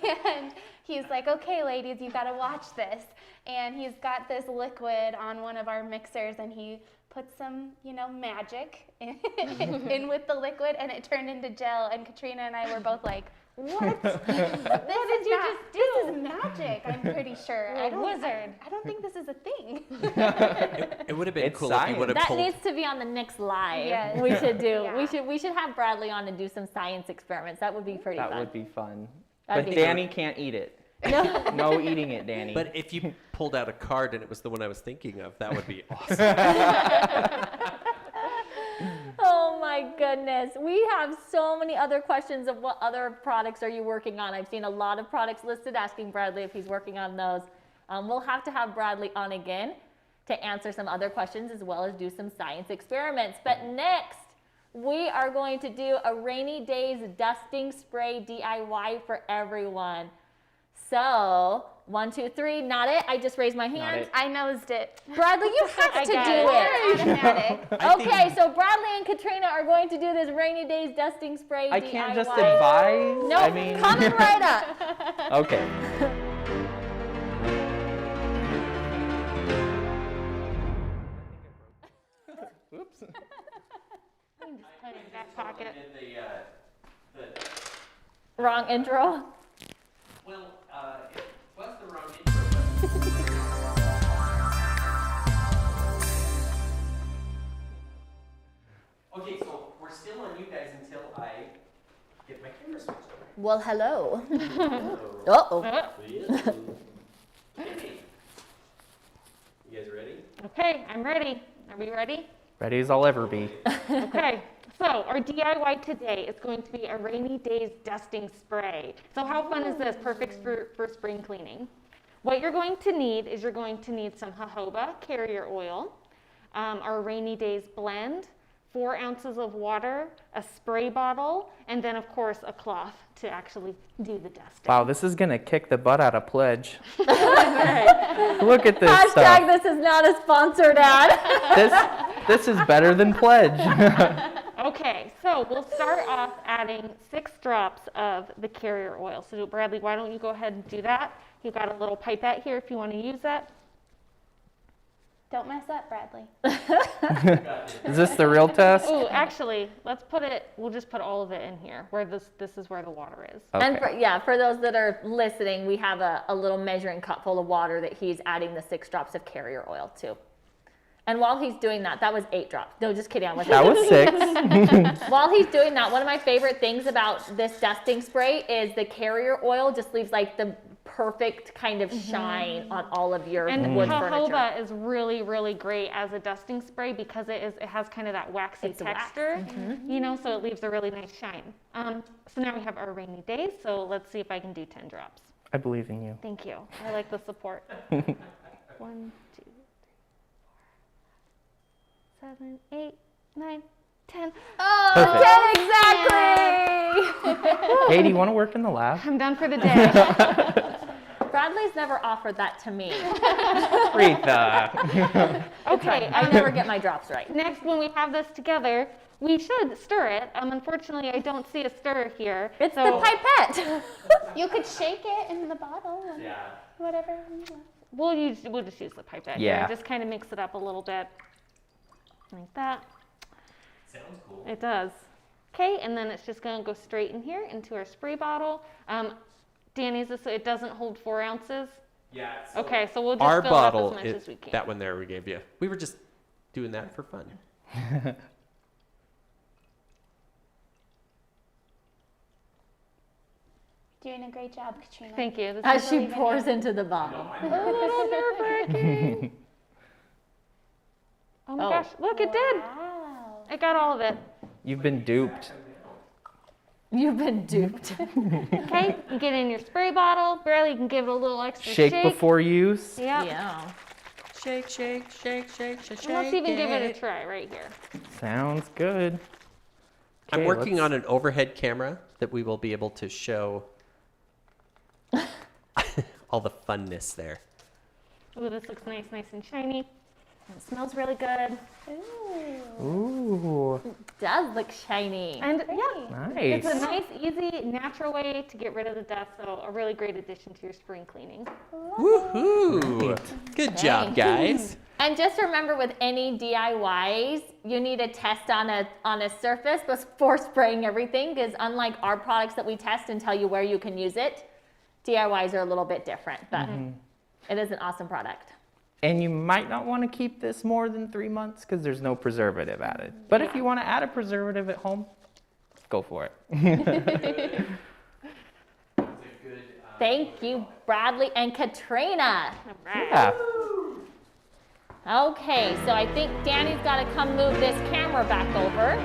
And he's like, okay, ladies, you got to watch this. And he's got this liquid on one of our mixers, and he put some, magic in with the liquid, and it turned into gel. And Katrina and I were both like, what? This is magic, I'm pretty sure. You're a wizard. I don't think this is a thing. It would have been It's cool if you science. would have That pulled. needs to be on the next live. Yes. We should do. Yeah. We should have Bradley on and do some science experiments. That would be pretty That fun. would be fun. That'd But be Danny can't eat it. No. No eating it, Danny. But if you pulled out a card and it was the one I was thinking of, that would be awesome. Oh my goodness. We have so many other questions of what other products are you working on. I've seen a lot of products listed, asking Bradley if he's working on those. We'll have to have Bradley on again to answer some other questions as well as do some science experiments. But next, we are going to do a rainy days dusting spray DIY for everyone. So, 1, 2, 3, not it. I just raised my hand. it. I nosed it. Bradley, you have I to got do it. it. Automatic. I think- Okay, so Bradley and Katrina are going to do this rainy days dusting spray I DIY. can't just advise. No, I mean, coming right up. okay. Oops. Put it in back pocket. Wrong intro. Well, it was the wrong intro. Okay, so we're still on you guys until I get my camera switched over. Well, hello. Hello. Uh-oh. Okay. You guys ready? Okay, I'm ready. Are we ready? Ready as I'll ever be. Okay, so our DIY today is going to be a rainy days dusting spray. So how fun is this? Perfect for spring cleaning. What you're going to need is you're going to need some jojoba carrier oil, our rainy days blend, 4 ounces of water, a spray bottle, and then of course a cloth to actually do the dusting. Wow, this is gonna kick the butt out of Pledge. Look at this Hashtag stuff. this is not a sponsored ad. This is better than Pledge. Okay, so we'll start off adding 6 drops of the carrier oil. So Bradley, why don't you go ahead and do that? You've got a little pipette here if you want to use that. Don't mess up, Bradley. Is this the real test? Oh, actually, we'll just put all of it in here, where this is where the water is. And Okay. for those that are listening, we have a little measuring cup full of water that he's adding the 6 drops of carrier oil to. And while he's doing that, that was 8 drops. No, just kidding. I wasn't. That was 6. While he's doing that, one of my favorite things about this dusting spray is the carrier oil just leaves like the perfect kind of shine on all of your And wood furniture. jojoba is really, really great as a dusting spray because it has kind of that waxy It's wax. texture, so it leaves a really nice shine. So now we have our rainy days, so let's see if I can do 10 drops. I believe in you. Thank you. I like the support. 1, 2, 3, 4, 7, 8, 9, 10. Oh, Perfect. 10 exactly. Hey, do you want to work in the lab? I'm done for the day. Bradley's never offered that to me. Retha. Okay, I never get my drops right. next, when we have this together, we should stir it. Unfortunately, I don't see a stirrer here. It's so the pipette. You could shake it in the bottle and whatever. We'll just use the pipette Yeah. here. Just kind of mix it up a little bit. Like that. Sounds cool. It does. Okay, and then it's just going to go straight in here into our spray bottle. Danny, it doesn't hold 4 ounces? Yeah. Okay, so we'll just Our fill it up bottle, as much as we can. that one there we gave you. We were just doing that for fun. Doing a great job, Katrina. Thank you. This As is she believe in pours you. into the bottle. a little nerve-wracking. Oh my gosh, look, it did. Wow. It got all of it. You've been duped. You've been duped. Okay, you get in your spray bottle. Barely, you can give it a little extra Shake before use. Yep. Yeah. Shake, shake, shake, shake, shake, And let's even give it a try right here. Sounds good. I'm Okay, working let's- on an overhead camera that we will be able to show all the funness there. Ooh, this looks nice and shiny. And it smells really good. Ooh, Does look shiny. And yeah, nice. it's a nice, easy, natural way to get rid of the dust. So a really great addition to your spring cleaning. Woohoo! Good job, guys. And just remember, with any DIYs, you need to test on a surface before spraying everything, because unlike our products that we test and tell you where you can use it, DIYs are a little bit different, but it is an awesome product. And you might not want to keep this more than 3 months because there's no preservative added. But if you want to add a preservative at home, go for it. Thank you, Bradley and Katrina. All right. Yeah. Okay, so I think Danny's got to come move this camera back over.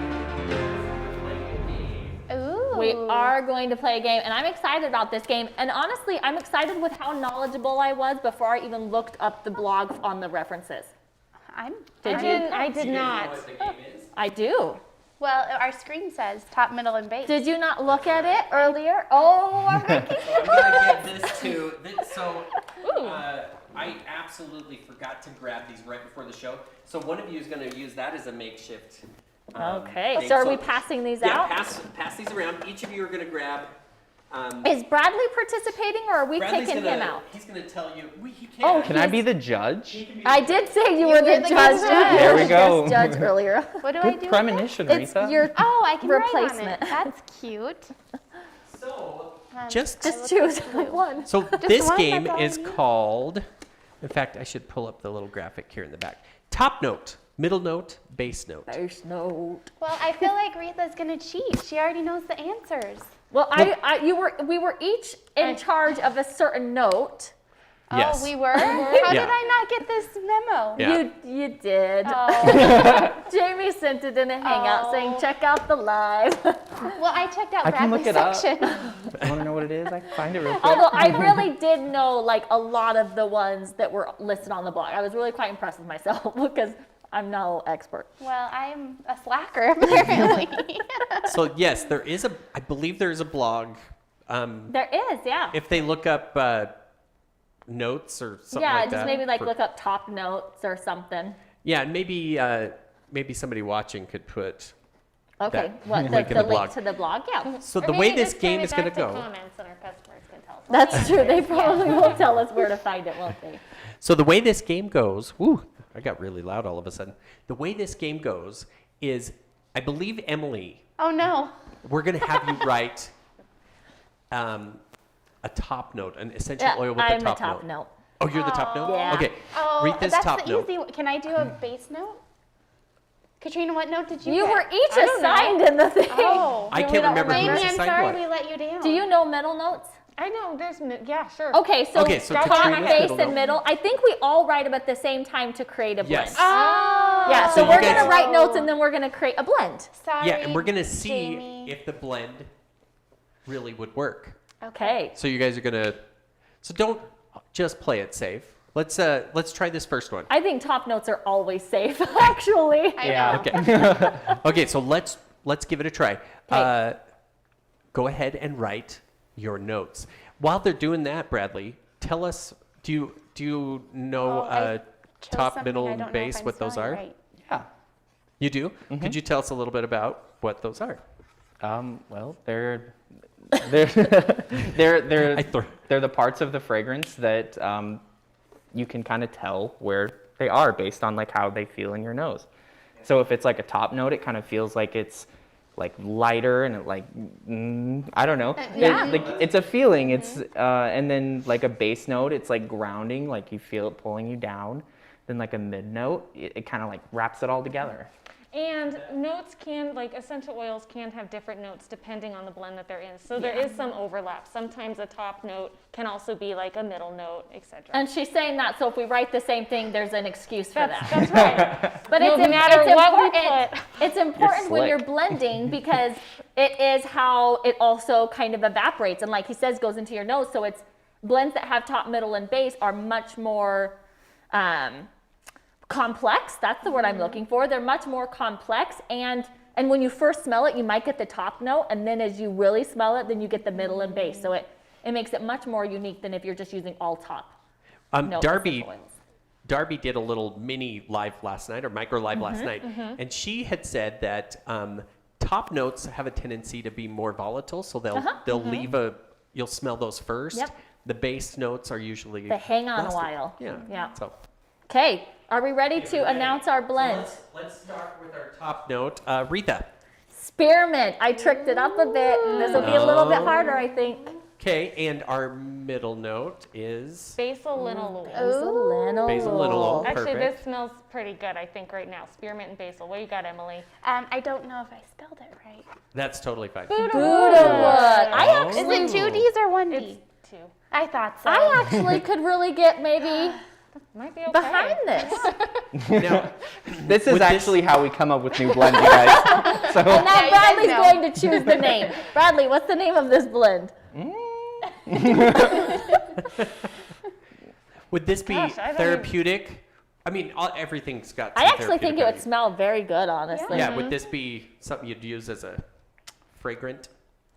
Ooh. We are going to play a game, and I'm excited about this game. And honestly, I'm excited with how knowledgeable I was before I even looked up the blog on the references. Did you? I did not. I do. Well, our screen says top, middle, and base. Did you not look at it earlier? Oh, I'm making So I'm gonna give this to. I absolutely forgot to grab these right before the show. So one of you is going to use that as a makeshift. Okay, thing. so are we passing these Yeah, out? pass these around. Each of you are going to grab. Is Bradley participating, or are we Bradley's taking gonna, him out? He's going to tell you. He can. Oh, Can I be the judge? I did say you were the the judge. judge. There we go. Guest judge earlier. What do I Good do? premonition, It's Retha. your Oh, I can replacement. write on it. That's cute. So Just choose one. So this one, game that's all is I need. called. In fact, I should pull up the little graphic here in the back. Top note, middle note, base note. There's no. Well, I feel like Retha's gonna cheat. She already knows the answers. Well, we were each in charge of a certain note. Yes. Oh, we were? How did Yeah. I not get this memo? Yeah. You did. Oh. Jamie sent it in a hangout saying, check out the live. Well, I checked out I can look Bradley's it up. section. You want to know what it is? I can find it real quick. Although I really did know like a lot of the ones that were listed on the blog. I was really quite impressed with myself because I'm no expert. Well, I'm a slacker, apparently. So yes, I believe there is a blog. There is, yeah. If they look up notes or something Yeah, like that. just maybe like for- look up top notes or something. Yeah, and maybe somebody watching could put. Okay, That what link in the the link blog. to the blog? Yeah, So Or the way maybe this just game turn is it going back to go. Comments and our customers can tell us. that's true. They probably will tell us where to find it, won't they? So the way this game goes, whoo, I got really loud all of a sudden. The way this game goes is, I believe Emilee, Oh, no. we're going to have you write a top note, an essential Yeah, oil with I'm the the top, top note. note. Oh, you're the top note? Yeah. Okay. Oh, Retha's that's top the note. easy one. Can I do a base note? Katrina, what note did you You get? were each I don't assigned in the thing. Oh. I Do we can't not remember Jamie, who's I'm assigned sorry what. we let you down. Do you know middle notes? I know, yeah, sure. Okay, so, Okay, so top, Katrina's base, middle and note. middle. I think we all write them at the same time to create a blend. Yes. Oh. Yeah, so So you we're guys- gonna write notes and then we're gonna create a blend. Sorry, Yeah, and we're going to see Jamie. if the blend really would work. Okay. So you guys are going to, so don't just play it safe. Let's try this first one. I think top notes are always safe, actually. I Yeah. know. Okay. Okay, so let's give it a try. Okay. Go ahead and write your notes. While they're doing that, Bradley, tell us, do you know Oh, I chose top, something middle, I and don't know base, if I'm what those spelling are? right. Yeah. You do? Could you tell us a little bit about what those are? Well, they're they're I throw- they're the parts of the fragrance that you can kind of tell where they are based on like how they feel in your nose. So if it's like a top note, it kind of feels like it's like lighter and it like I don't know. Yeah. Like it's a feeling. It's and then like a base note, it's like grounding, like you feel it pulling you down. Then like a mid note, it kind of like wraps it all together. And notes can, like essential oils can have different notes depending on the blend that they're in. So there is some overlap. Sometimes a top note can also be like a middle note, etc. And she's saying that, so if we write the same thing, there's an excuse for that. That's right. But No it's, matter it's what we important. put. It's important when slick. you're blending because it is how it also kind of evaporates, and like he says, goes into your nose. So it's blends that have top, middle, and base are much more complex. That's the word I'm looking for. They're much more complex, and when you first smell it, you might get the top note, and then as you really smell it, then you get the middle and base. So it makes it much more unique than if you're just using all top. note Darby essential oils. Darby did a little mini live last night, or micro live last night, and she had said that top notes have a tendency to be more volatile, so they'll leave you'll smell those first. Yep. The base notes are usually They hang on a lasting. while. Yeah. Yeah. So Okay, are we ready to announce our blend? let's start with our top note, Retha. Spearmint. I tricked it up a bit, and this will be a little bit harder, I think. Okay, and our middle note is Basil linalool. basil linalool. Actually, Perfect. this smells pretty good, I think, right now. Spearmint and basil. What you got, Emily? I don't know if I spelled it right. That's totally fine. Buddha wood. I Is actually, it 2 Ds or 1 D? It's 2. I thought so. I actually could really get maybe Might be okay. behind this. Now, This is With this- actually how we come up with new blends, you guys. So And now you guys Bradley's know. going to choose the name. Bradley, what's the name of this blend? would this be Gosh, I don't therapeutic? I mean, everything's got. I some actually think therapeutic it would value. smell very good, honestly. Yeah, would this be something you'd use as a fragrant?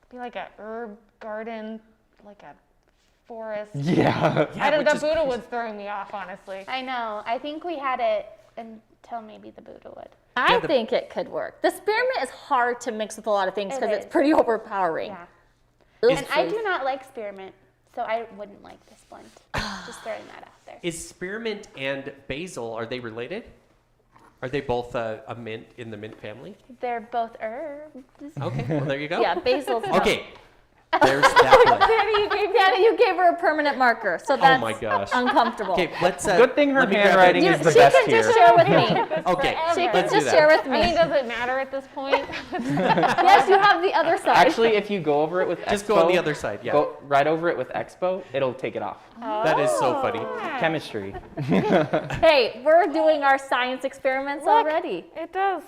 Be like a herb garden, like a forest. yeah. I don't, which the is- Buddha wood's throwing me off, honestly. I know. I think we had it until maybe the Buddha wood. I think it could work. The spearmint is hard to mix with a lot of things It because it's is. pretty overpowering. Yeah. Oops. And I do not like spearmint, so I wouldn't like this blend. Just throwing that out there. Is spearmint and basil, are they related? Are they both a mint in the mint family? They're both herbs. Okay, well there you go. Yeah, basil's Okay, there's that one. Danny, you gave her a permanent marker, so that's my gosh. uncomfortable. Okay, let's. Good thing her let me grab it. handwriting You- is the she best can here. just share with me. Okay, She can let's do just that. share with I mean, me. does it matter at this point? Yes, you have the other side. Actually, if you go over it with Just Expo, go on the other side. Yeah, go right over it with Expo, it'll take it off. that is so funny. Chemistry. Hey, we're doing our science experiments Look. already. It does. It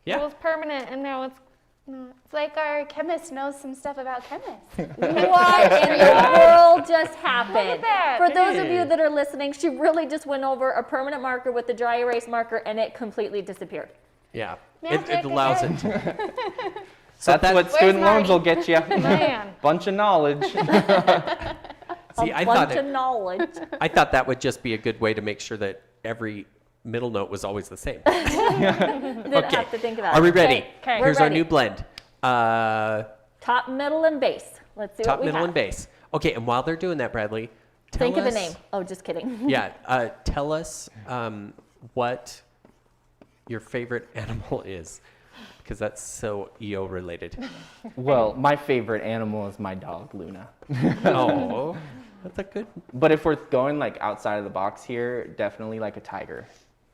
Yeah. was permanent, and now it's not. It's like our chemist knows some stuff about chemists. What in the world just happened? that. For those of Hey. you that are listening, she really just went over a permanent marker with the dry erase marker and it completely disappeared. Yeah, Magic it allows again. it to. So That's that- what student loans Marty? will get you. Man. Bunch of knowledge. See, A I bunch of knowledge. thought that would just be a good way to make sure that every middle note was always the same. Didn't Okay. have to think about Are we it. ready? Okay. We're Here's our ready. new blend. Top, middle, and base. Let's see Top, what we middle, have. and base. Okay, and while they're doing that, Bradley, tell Think of the us- name. Oh, just kidding. Yeah, tell us what your favorite animal is, because that's so EO related. Well, my favorite animal is my dog, Luna. Oh, that's a good. But if we're going like outside of the box here, definitely like a tiger.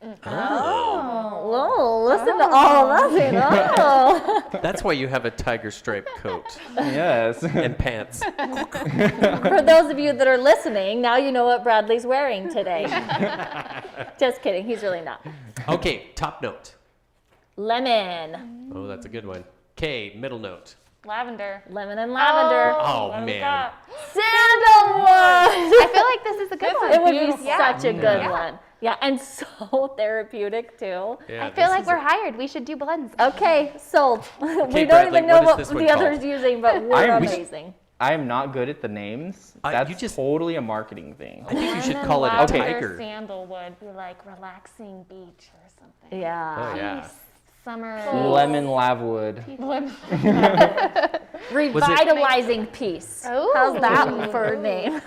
Whoa, listen to all of that. Oh. That's why you have a tiger stripe coat Yes. and pants. For those of you that are listening, now you know what Bradley's wearing today. Just kidding, he's really not. Okay, top note. Lemon. Oh, that's a good one. Okay, middle note. Lavender. Lemon and lavender. Oh What was man, that? Sandalwood. I feel like this is a good one. It would be Beautiful. such a good Yeah. one. Yeah, and so therapeutic too. yeah, I feel this like is we're a- hired. We should do blends. Okay, sold. we don't Bradley, even know what is what this one the other's called? using, but we're I'm- amazing. I am not good at the names. You That's just- totally a marketing thing. I think you should Lemon, call it a lavender, tiger. Sandalwood. Be like relaxing beach or something. Yeah. Oh yeah. Summer. Lemon Lavwood. Lemon. Revitalizing peace. Ooh. How's that for a name?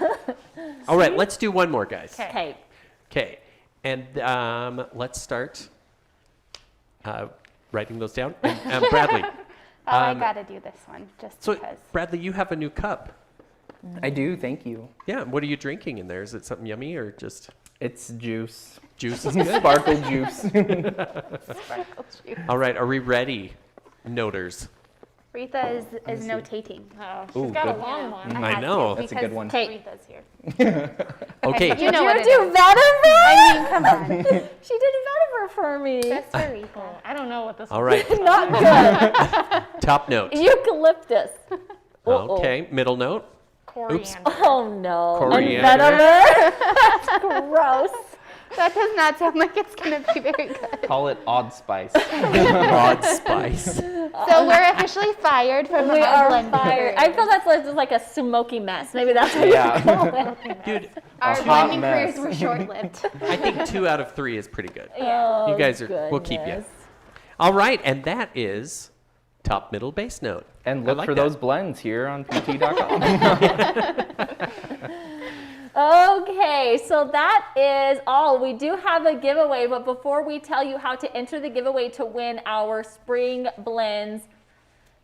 All right, let's do one more, guys. Okay. Okay. Okay, and let's start writing those down. And, Bradley. I gotta do this one just So, because. Bradley, you have a new cup. I do, thank you. Yeah. What are you drinking in there? Is it something yummy or just It's juice. juice? Is good. Sparkle juice. Sparkle juice. All right. Are we ready, noters? Retha is notating. Oh, she's Ooh, got a good. long one. I had to know. That's a good because one. Okay. Retha's here. Okay. You know Did what you it do is. vetiver? I mean, come on. She did vetiver for me. Just for Retha. I don't know what this All one right. Not good. Top note. Eucalyptus. Uh-oh. Okay. Middle note. Coriander. Oh no. Coriander. And vetiver? That's gross. That does not sound like it's going to be very good. Call it odd spice. Broad spice. So we're officially fired from We our are blend fired. I feel that's just like a smoky mess. Maybe that's what Yeah. you call it. Dude, Our hot blending mess. careers were short-lived. I think 2 out of 3 is pretty good. Oh, You guys are, we'll keep you. goodness. All right, and that is top, middle, base note. And I look like for that. those blends here on pt.com. Okay, so that is all. We do have a giveaway, but before we tell you how to enter the giveaway to win our Spring Blends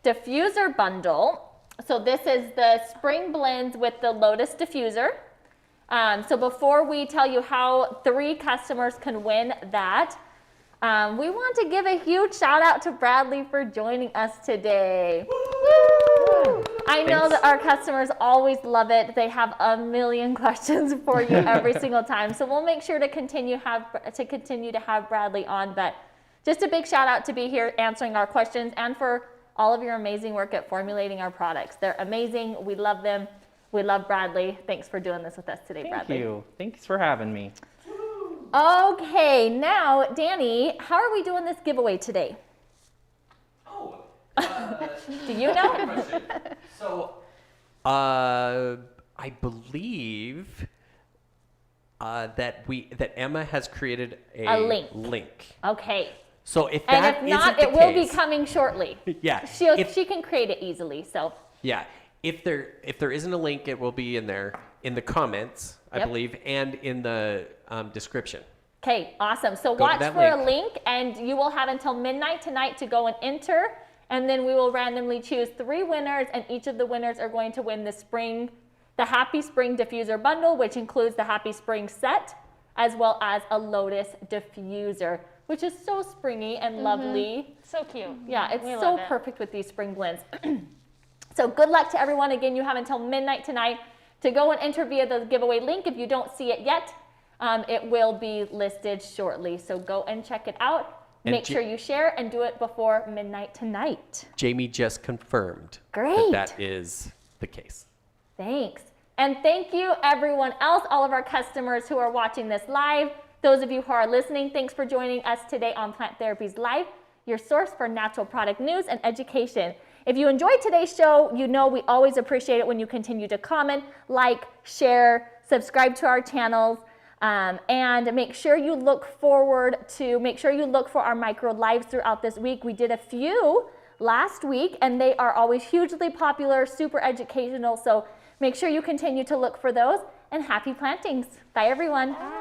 diffuser bundle, so this is the Spring Blends with the Lotus diffuser. So before we tell you how 3 customers can win that, we want to give a huge shout out to Bradley for joining us today. Woo! I know Thanks. that our customers always love it. They have a million questions for you every single time. So we'll make sure to continue to have Bradley on. But just a big shout out to be here answering our questions and for all of your amazing work at formulating our products. They're amazing. We love them. We love Bradley. Thanks for doing this with us today, Thank Bradley. you. Thanks for having me. Okay, now, Danny, how are we doing this giveaway today? Oh, Do you know? so I believe that Emma has created A link. Okay. So if And that if not, isn't it the will be case- coming shortly. Yeah. She can create it easily, so. Yeah. If there isn't a link, it will be in there in the comments, I Yep. believe, and in the description. Okay, awesome. So Go to watch that for a link. link, and you will have until midnight tonight to go and enter, and then we will randomly choose 3 winners, and each of the winners are going to win the Happy Spring Diffuser Bundle, which includes the Happy Spring set, as well as a Lotus Diffuser, which is so springy and lovely. So cute. Yeah, it's We so love it. perfect with these spring blends. So good luck to everyone. Again, you have until midnight tonight to go and enter via the giveaway link. If you don't see it yet, it will be listed shortly. So go and check it out. And Make sure you share and do it before midnight tonight. Jamie just confirmed Great. that is the case. Thanks. And thank you everyone else, all of our customers who are watching this live. Those of you who are listening, thanks for joining us today on Plant Therapies Live, your source for natural product news and education. If you enjoyed today's show, you know we always appreciate it when you continue to comment, like, share, subscribe to our channels, and make sure you look for our micro lives throughout this week. We did a few last week, and they are always hugely popular, super educational, so make sure you continue to look for those, and happy plantings. Bye, everyone. Bye.